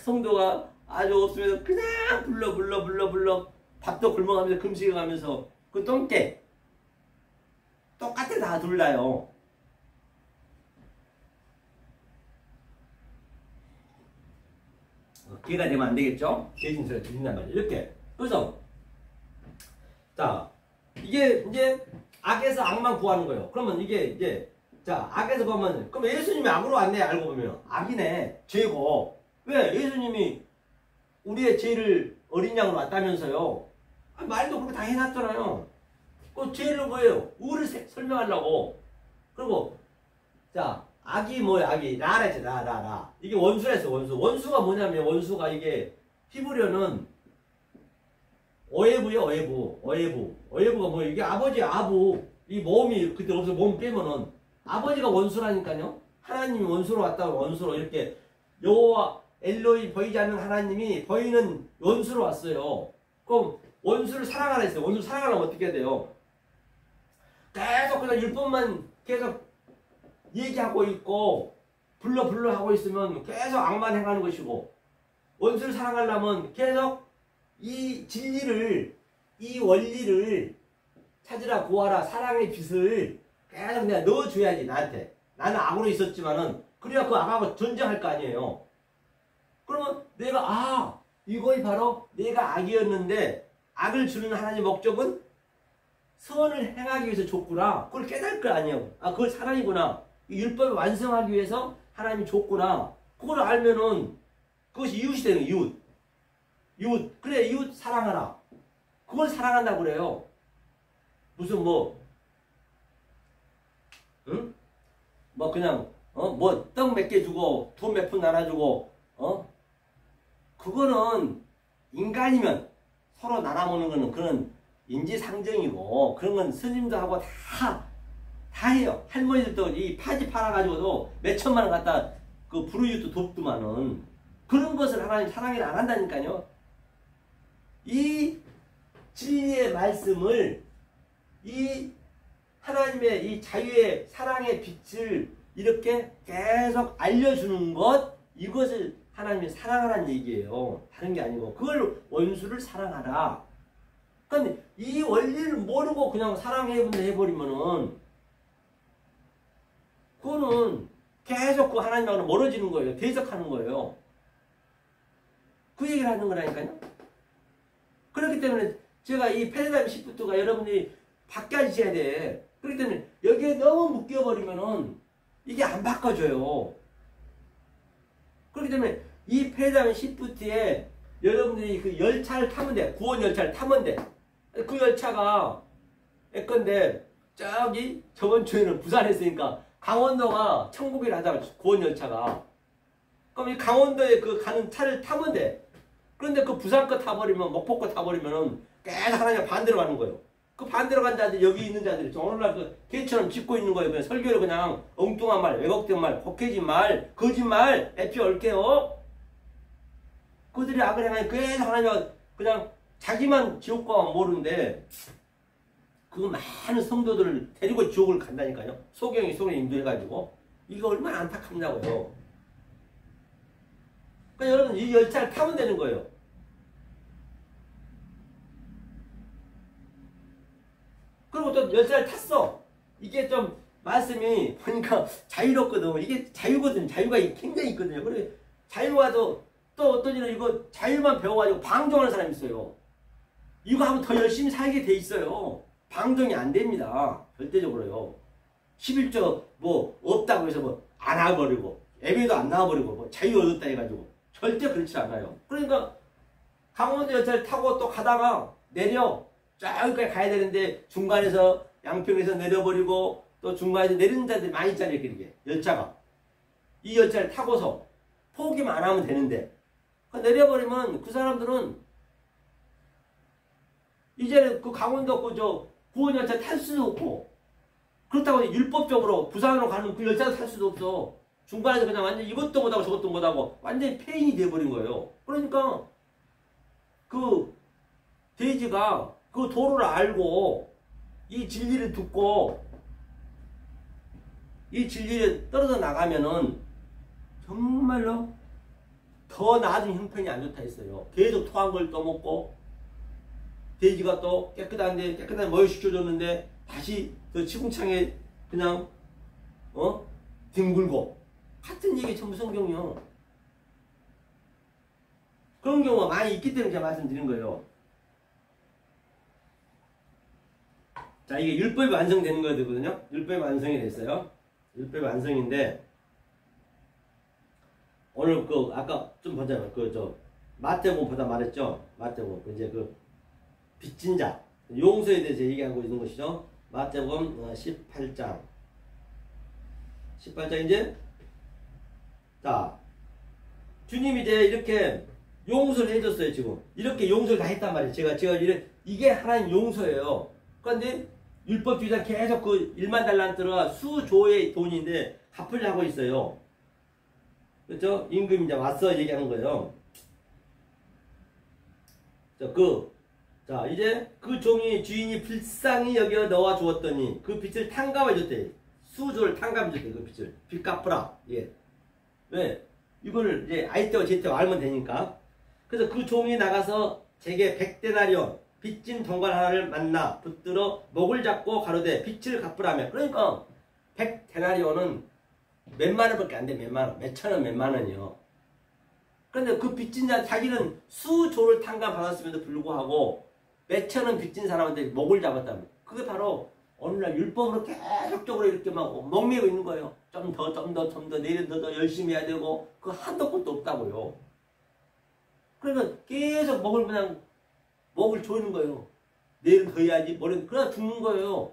성도가 아주 없으면 그냥 불러 밥도 굶어가면서 금식해가면서 그 똥개 똑같아. 다 둘다요. 개가 되면 안 되겠죠? 대신 소리가 들린단 말이에요. 이렇게. 그래서 자 이게 이제 악에서 악만 구하는 거예요. 그러면 이게 이제 자 악에서 보면 그럼 예수님이 악으로 왔네. 알고 보면 악이네. 죄고. 왜? 예수님이 우리의 죄를 어린 양으로 왔다면서요. 말도 그렇게 다 해놨잖아요. 그 죄를 뭐예요? 의를 설명하려고. 그리고 자 악이 뭐야? 악이 라라 했지. 라. 이게 원수라 했어. 원수가 뭐냐면 원수가 이게 히브리어는 어예부요. 어예부가 뭐 이게 아버지 아부 이 몸이 그때 없어 몸 빼면은 아버지가 원수라니까요. 하나님이 원수로 왔다고 원수로 이렇게 여호와 엘로이 보이지 않는 하나님이 보이는 원수로 왔어요. 그럼 원수를 사랑하라 했어요. 원수를 사랑하려면 어떻게 해야 돼요? 계속 그냥 율법만 계속 얘기하고 있고 불러 하고 있으면 계속 악만 행하는 것이고 원수를 사랑하려면 계속 이 진리를 이 원리를 찾으라 구하라 사랑의 빛을 계속 그냥 넣어줘야지 나한테. 나는 악으로 있었지만은 그래야 그 악하고 전쟁할 거 아니에요. 그러면 내가 이거이 바로 내가 악이었는데 악을 주는 하나님의 목적은 선을 행하기 위해서 줬구나. 그걸 깨달을 거 아니에요. 그걸 사랑이구나. 율법을 완성하기 위해서 하나님이 줬구나. 그걸 알면은 그것이 이웃이 되는 거예요. 이웃. 그래 이웃 사랑하라. 그걸 사랑한다고 그래요. 무슨 응? 뭐 그냥 뭐 떡 몇 개 주고 돈 몇 푼 나눠주고 그거는 인간이면 서로 나눠 먹는 거는 그런 인지상정이고 그런 건 스님도 하고 다 해요. 할머니들도 이 파지 팔아가지고도 몇 천만 원 갖다 그 불우이웃도 돕더만은 그런 것을 하나님 사랑을 안 한다니까요. 이 진리의 말씀을 이 하나님의 이 자유의 사랑의 빛을 이렇게 계속 알려주는 것 이것을 하나님이 사랑하라는 얘기예요. 다른 게 아니고 그걸 원수를 사랑하라. 그런데 이 원리를 모르고 그냥 사랑해버리면은 그거는 계속 그 하나님하고 멀어지는 거예요. 대적하는 거예요. 그 얘기를 하는 거라니까요. 그렇기 때문에 제가 이 패러다임 시프트가 여러분들이 바뀌어지셔야 돼. 그렇기 때문에 여기에 너무 묶여버리면은 이게 안 바꿔져요. 그렇기 때문에 이 패러다임 시프트에 여러분들이 그 열차를 타면 돼. 구원 열차를 타면 돼. 그 열차가 예컨대 저기 저번 주에는 부산에 있으니까 강원도가 천국이라 하잖아. 구원 열차가. 그럼 이 강원도에 그 가는 차를 타면 돼. 그런데 그 부산 거 타버리면 목포 거 타버리면은 계속 하나님 반대로 가는 거예요. 그 반대로 간 자들이 여기 있는 자들이 오늘날 그 개처럼 짚고 있는 거예요. 그냥 설교를 그냥 엉뚱한 말, 왜곡된 말, 혹해진 말, 거짓말, 에피 얽게요. 그들이 악을 행하니 계속 하나님 그냥 자기만 지옥 가면 모르는데 그 많은 성도들을 데리고 지옥을 간다니까요. 소경이 속에 인도해가지고 이거 얼마나 안타깝냐고요. 그러니까 여러분 이 열차를 타면 되는 거예요. 그리고 또 열차를 탔어. 이게 좀 말씀이 보니까 자유롭거든. 이게 자유거든. 자유가 굉장히 있거든요. 그래 자유와도 또 어떤 일은 이거 자유만 배워가지고 방종하는 사람이 있어요. 이거 하면 더 열심히 살게 돼 있어요. 방종이 안 됩니다. 절대적으로요. 11조 뭐 없다고 해서 뭐 안 와버리고 예배도 안 나와버리고 뭐 자유 얻었다 해가지고 절대 그렇지 않아요. 그러니까 강원도 열차를 타고 또 가다가 내려 저기까지 가야 되는데 중간에서 양평에서 내려버리고 또 중간에서 내리는 자들이 많이 있잖아요. 이렇게 열차가 이 열차를 타고서 포기만 안 하면 되는데 내려버리면 그 사람들은 이제는 그 강원도 그 저 구원 열차 탈 수도 없고 그렇다고 율법적으로 부산으로 가는 그 열차도 탈 수도 없어. 중간에서 그냥 완전 이것도 못하고 저것도 못하고 완전히 폐인이 돼버린 거예요. 그러니까 그 돼지가 그 도를 알고 이 진리를 듣고 이 진리를 떨어져 나가면은 정말로 더 나아진 형편이 안 좋다 했어요. 계속 토한 걸 떠먹고 돼지가 또 깨끗한 뭘 시켜줬는데 다시 그 치궁창에 그냥 뒹굴고 같은 얘기 전부 성경이요. 그런 경우가 많이 있기 때문에 제가 말씀드린 거예요. 자, 이게 율법이 완성되는 거거든요. 율법이 완성이 됐어요. 율법이 완성인데 오늘 그 아까 좀 보자면 그 저 마태복음 보다 말했죠. 마태복음 이제 그 빚진 자 용서에 대해서 얘기하고 있는 것이죠. 마태복음 18장 18장 이제 자 주님이 이제 이렇게 용서를 해줬어요. 지금 이렇게 용서를 다 했단 말이에요. 제가 이게 하나님 용서예요. 그런데 율법주의자 계속 그 1만 달란트가 수조의 돈인데 갚으려고 있어요. 그렇죠? 임금이 이제 와서 얘기하는 거예요. 자, 이제 그 종이 주인이 불쌍히 여겨 넣어 주었더니 그 빚을 탕감해 줬대. 수조를 탕감해 줬대. 그 빚을. 빚 갚으라. 예. 왜? 이거를 이제 아이때와 제때와 알면 되니까. 그래서 그 종이 나가서 제게 100데나리온 빚진 동관 하나를 만나 붙들어 목을 잡고 가로되 빚을 갚으라며. 그러니까 100데나리온은 몇만 원밖에 안 돼. 몇만 원. 몇천 원, 몇만 원이요. 그런데 그 빚진 자 자기는 수조를 탕감 받았음에도 불구하고 몇천 원 빚진 사람한테 목을 잡았다면 그게 바로 오늘날 율법으로 계속적으로 이렇게 막 목매고 있는 거예요. 좀 더 내일은 더 열심히 해야 되고 그 한도 끝도 없다고요. 그러니까 계속 목을 조이는 거예요. 내일은 더 해야지 모레는 그러다 죽는 거예요.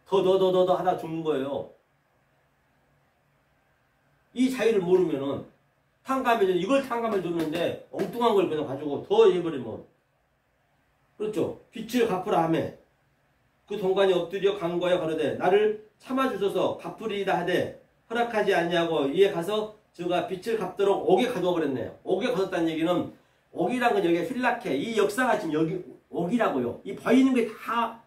더 하다 죽는 거예요. 이 자유를 모르면은 이걸 탕감해 줬는데 엉뚱한 걸 그냥 가지고 더 해버리면 그렇죠. 빚을 갚으라 하며 그 동관이 엎드려 간거에 가로되 나를 참아주소서 갚으리이다 하되 허락하지 않냐고 이에 가서 저가 빚을 갚도록 옥에 가두어 버렸네요. 옥에 가뒀다는 얘기는 옥이란 건 여기에 휠라케 이 역사가 지금 여기 옥이라고요. 이 보이는 게 다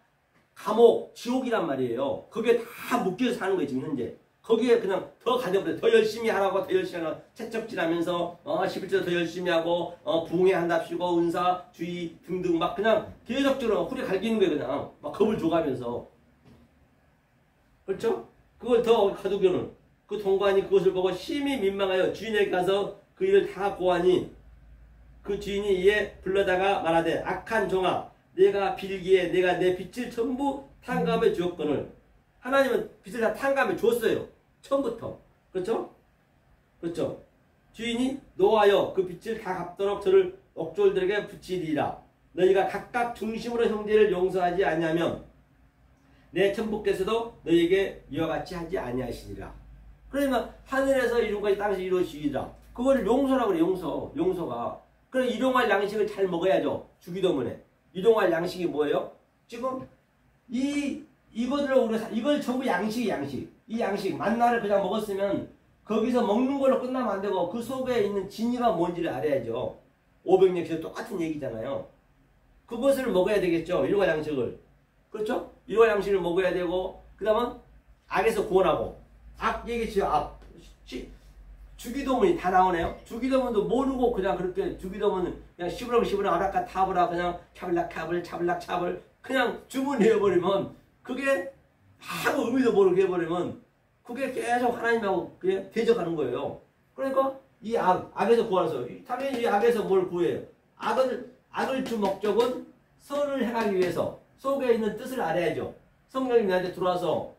감옥 지옥이란 말이에요. 거기에 다 묶여서 사는 거예요 지금 현재. 거기에 그냥 더 가져버려. 더 열심히 하라고 더 열심히 하라고 채찍질하면서 11조 더 열심히 하고 부흥회한답시고 은사 주의 등등 막 그냥 계속적으로 후리 갈기는 거예요. 그냥 막 겁을 줘가면서. 그렇죠? 그걸 더 가두고는 그 동관이 그것을 보고 심히 민망하여 주인에게 가서 그 일을 다 고하니 그 주인이 이에 불러다가 말하되 악한 종아 내가 빌기에 내가 내 빚을 전부 탕감해 주었거늘. 하나님은 빚을 다 탕감해 줬어요. 처음부터. 그렇죠? 그렇죠? 주인이 노하여 그 빚을 다 갚도록 저를 옥졸들에게 붙이리라. 너희가 각각 중심으로 형제를 용서하지 아니하면 내 천부께서도 너희에게 이와 같이 하지 아니하시리라. 그러면 하늘에서 이룬 것이 땅에서 이루어지리라. 그거를 용서라고 그래. 용서가. 그래 일용할 양식을 잘 먹어야죠. 주기도문에. 일용할 양식이 뭐예요? 지금 이걸 전부 양식. 이 양식, 만나를 그냥 먹었으면 거기서 먹는 걸로 끝나면 안 되고 그 속에 있는 진리가 뭔지를 알아야죠. 500년씩 똑같은 얘기잖아요. 그것을 먹어야 되겠죠. 일용할 양식을. 그렇죠? 일용할 양식을 먹어야 되고 그 다음은 악에서 구원하고 악 얘기죠. 악. 주기도문이 다 나오네요. 주기도문도 모르고 그냥 그렇게 주기도문은 그냥 시부렁 아라카 타브라 그냥 차블락 그냥 주문해버리면 그게 아무 의미도 모르게 해버리면 그게 계속 하나님하고 그게 대적하는 거예요. 그러니까 이 악에서 구하서 당연히 이 악에서 뭘 구해요? 악을 주 목적은 선을 행하기 위해서 속에 있는 뜻을 알아야죠. 성령이 나한테 들어와서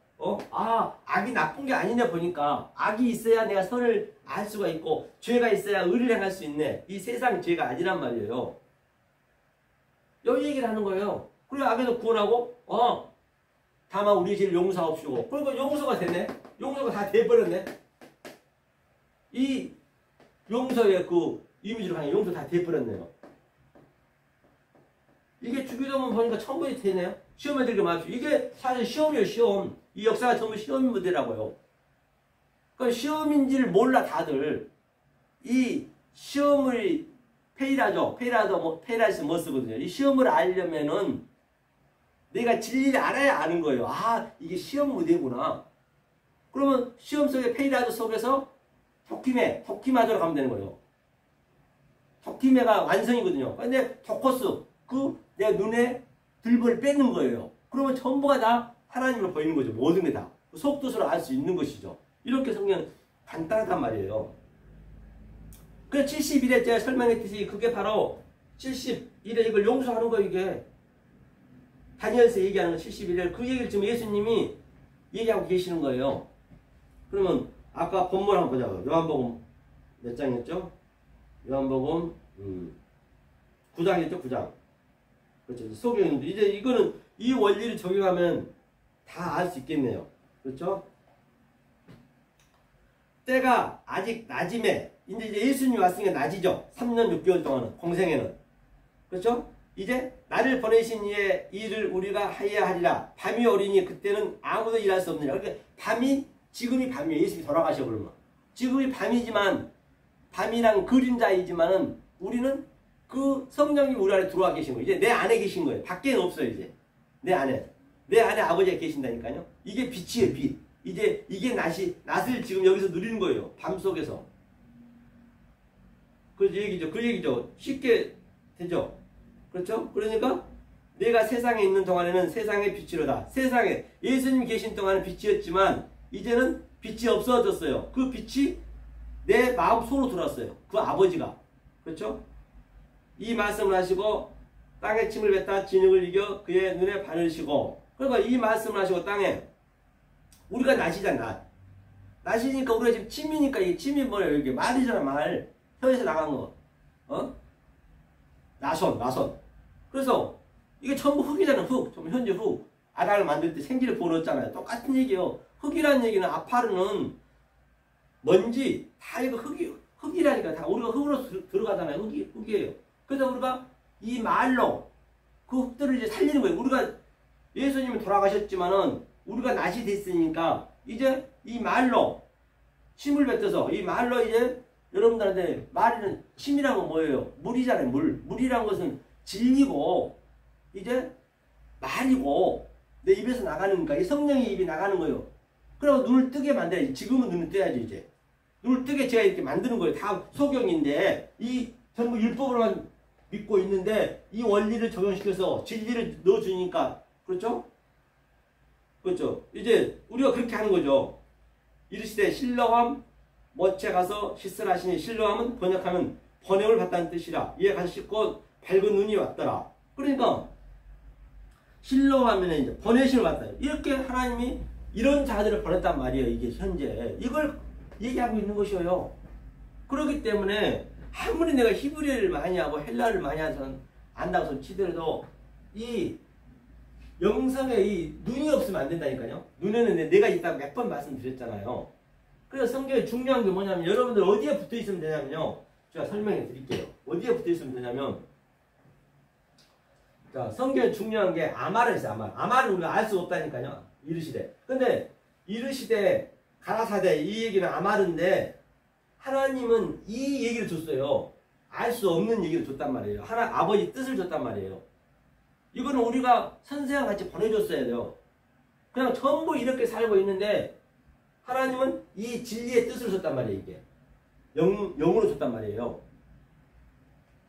악이 나쁜 게 아니냐 보니까 악이 있어야 내가 선을 알 수가 있고 죄가 있어야 의를 행할 수 있네. 이 세상 죄가 아니란 말이에요. 여기 얘기를 하는 거예요. 그리고 악에서 구원하고 다만 우리 죄를 용서하옵시고 그러니까 용서가 되네. 용서가 다 돼버렸네. 이 용서의 그 이미지로 가면 용서 다 돼버렸네요. 이게 주기도문 보니까 천국이 되네요. 시험에 들게 마십시오. 이게 사실 시험이에요. 시험. 이 역사가 전부 시험 무대라고요. 그러니까 시험인지를 몰라 다들. 이 시험을 페이라도 뭐 쓰거든요. 이 시험을 알려면은 내가 진리를 알아야 아는 거예요. 이게 시험 무대구나. 그러면 시험 속에 페이라도 속에서 토키마저로 가면 되는 거예요. 토키메가 완성이거든요. 근데 토코스 내 눈에 들벌 빼는 거예요. 그러면 전부가 다 하나님으로 보이는 거죠. 모든 게 다. 속뜻으로 알 수 있는 것이죠. 이렇게 성경은 간단하단 말이에요. 그 71회 제가 설명했듯이 그게 바로 71회 이걸 용서하는 거 이게. 다니엘서 얘기하는 거 71회 그 얘기를 지금 예수님이 얘기하고 계시는 거예요. 그러면 아까 본문 한번 보자고요. 요한복음 몇 장이었죠? 요한복음 9장이었죠? 9장. 그렇죠. 속에 있는데 이제 이거는 이 원리를 적용하면 다 알 수 있겠네요. 그렇죠? 때가 아직 낮임에 이제 예수님이 왔으니까 낮이죠. 3년 6개월 동안은 공생에는 그렇죠? 이제 나를 보내신 이의 일을 우리가 하여야 하리라. 밤이 오리니 그때는 아무도 일할 수 없느니라. 그러니까 밤이 지금이 밤이에요. 예수님이 돌아가셔 그러면 지금이 밤이지만 밤이랑 그림자이지만은 우리는 그 성령이 우리 안에 들어와 계신 거예요. 이제 내 안에 계신 거예요. 밖에는 없어요. 이제 내 안에 아버지가 계신다니까요. 이게 빛이에요. 빛. 이제 이게 낮을 지금 여기서 누리는 거예요. 밤 속에서. 그 얘기죠. 쉽게 되죠. 그렇죠? 그러니까 내가 세상에 있는 동안에는 세상의 빛이로다. 세상에 예수님 계신 동안은 빛이었지만 이제는 빛이 없어졌어요. 그 빛이 내 마음 속으로 들어왔어요. 그 아버지가. 그렇죠? 이 말씀을 하시고 땅에 침을 뱉다 진흙을 이겨 그의 눈에 바르시고 그러니까 이 말씀을 하시고 땅에 우리가 낮이잖아. 낮이니까 우리가 지금 침이니까 이 침이 뭐예요? 이게 말이잖아. 말. 혀에서 나간 거. 나선. 그래서 이게 전부 흙이잖아. 흙. 전부 현재 흙. 아담을 만들 때 생기를 부어넣었잖아요. 똑같은 얘기예요. 흙이라는 얘기는 아파르는 먼지 다 이거 흙이라니까 다 우리가 흙으로 들어가잖아요. 흙이에요. 그래서 우리가 이 말로 그 흙들을 이제 살리는 거예요. 우리가 예수님이 돌아가셨지만은 우리가 낮이 됐으니까 이제 이 말로 침을 뱉어서 이 말로 이제 여러분들한테 말이는 침이란 건 뭐예요? 물이잖아요. 물이란 것은 진리고 이제 말이고 내 입에서 나가는니까 이 성령의 입이 나가는 거예요. 그리고 눈을 뜨게 만들어야지. 지금은 눈을 떠야죠. 이제 눈을 뜨게 제가 이렇게 만드는 거예요. 다 소경인데 이 전부 율법으로만 믿고 있는데 이 원리를 적용시켜서 진리를 넣어주니까 그렇죠? 그렇죠? 이제 우리가 그렇게 하는 거죠. 이르시되 실로암 못에 가서 씻으라 하시니 실로암은 번역하면 번영을 받다는 뜻이라. 이에 가서 씻고 밝은 눈이 왔더라. 그러니까 실로암에는 이제 번외심을 받다. 이렇게 하나님이 이런 자들을 보냈단 말이에요. 이게 현재 이걸 얘기하고 있는 것이에요. 그렇기 때문에 아무리 내가 히브리어를 많이 하고 헬라어를 많이 안다고 치더라도 이 영성에 이 눈이 없으면 안 된다니까요. 눈에는 내가 있다고 몇 번 말씀드렸잖아요. 그래서 성경에 중요한 게 뭐냐면 여러분들 어디에 붙어 있으면 되냐면요. 제가 설명해 드릴게요. 어디에 붙어 있으면 되냐면 자, 성경에 중요한 게 아말은 있어요. 아말은 우리가 알 수 없다니까요. 이르시되. 근데 이르시되 가라사대 이 얘기는 아말인데 하나님은 이 얘기를 줬어요. 알 수 없는 얘기를 줬단 말이에요. 아버지 뜻을 줬단 말이에요. 이거는 우리가 선생과 같이 보내줬어야 돼요. 그냥 전부 이렇게 살고 있는데 하나님은 이 진리의 뜻을 줬단 말이에요. 이게 영으로 줬단 말이에요.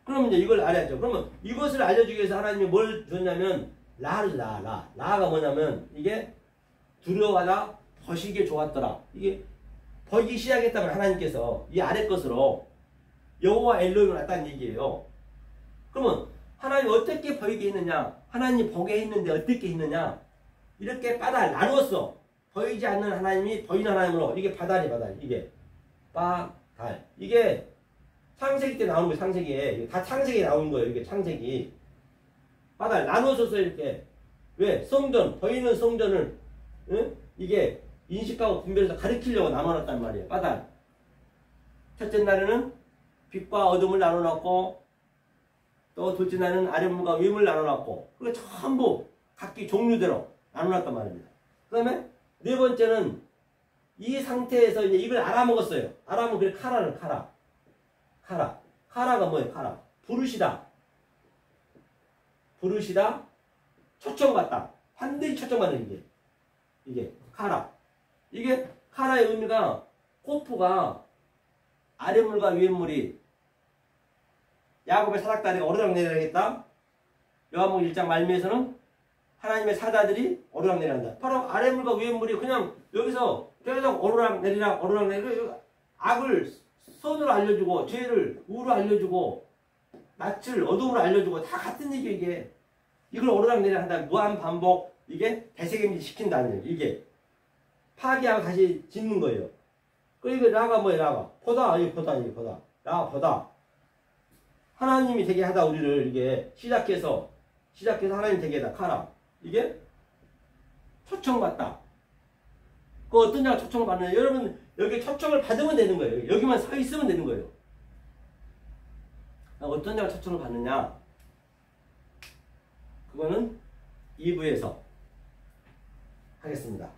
그러면 이제 이걸 알아야죠. 그러면 이것을 알려주기 위해서 하나님이 뭘 줬냐면 라가 뭐냐면 이게 두려워하다 버시기에 좋았더라. 이게 버기 시작했다면 하나님께서 이 아래 것으로 여호와 엘로힘을 놨다는 얘기예요. 그러면 하나님 어떻게 보이게 했느냐? 하나님 보게 했는데 어떻게 했느냐? 이렇게 바다를 나누었어. 보이지 않는 하나님이 보이는 하나님으로. 이게 바다리. 이게 바달. 이게 창세기 때 나오는 거예요. 창세기에. 다 창세기에 나오는 거예요. 이게 창세기. 바다를 나누었었어요. 이렇게. 왜? 성전. 보이는 성전을 응? 이게 인식하고 분별해서 가르치려고 나눠놨단 말이에요. 바다. 첫째 날에는 빛과 어둠을 나눠놨고 또 둘째 날은 아랫물과 위물 나눠놨고 그게 전부 각기 종류대로 나눠놨단 말입니다. 그 다음에 네 번째는 이 상태에서 이제 이걸 알아먹었어요. 알아먹은 그 카라는 카라가 뭐예요? 카라. 부르시다. 초청받다. 반드시 초청받는 이게 카라. 이게 카라의 의미가 코프가 아랫물과 위에물이 야곱의 사닥다리가 오르락내리락했다. 요한복음 1장 말미에서는 하나님의 사자들이 오르락내리락한다. 바로 아랫물과 위에물이 그냥 여기서 계속 오르락내리락 악을 선으로 알려주고 죄를 우로 알려주고 낯을 어둠으로 알려주고 다 같은 얘기예요. 이게 이걸 오르락내리락한다. 무한 반복. 이게 되새김질 시킨다는 얘기. 이게 파괴하고 다시 짓는 거예요. 그리고 라가 뭐예요? 라가 보다. 라가 보다. 하나님이 되게 하다 우리를 이게 시작해서 하나님 되게 하다 카라. 이게 초청받다. 그 어떤 자가 초청받느냐? 여러분 여기 초청을 받으면 되는 거예요. 여기만 서 있으면 되는 거예요. 어떤 데가 초청을 받느냐? 그거는 2부에서 하겠습니다.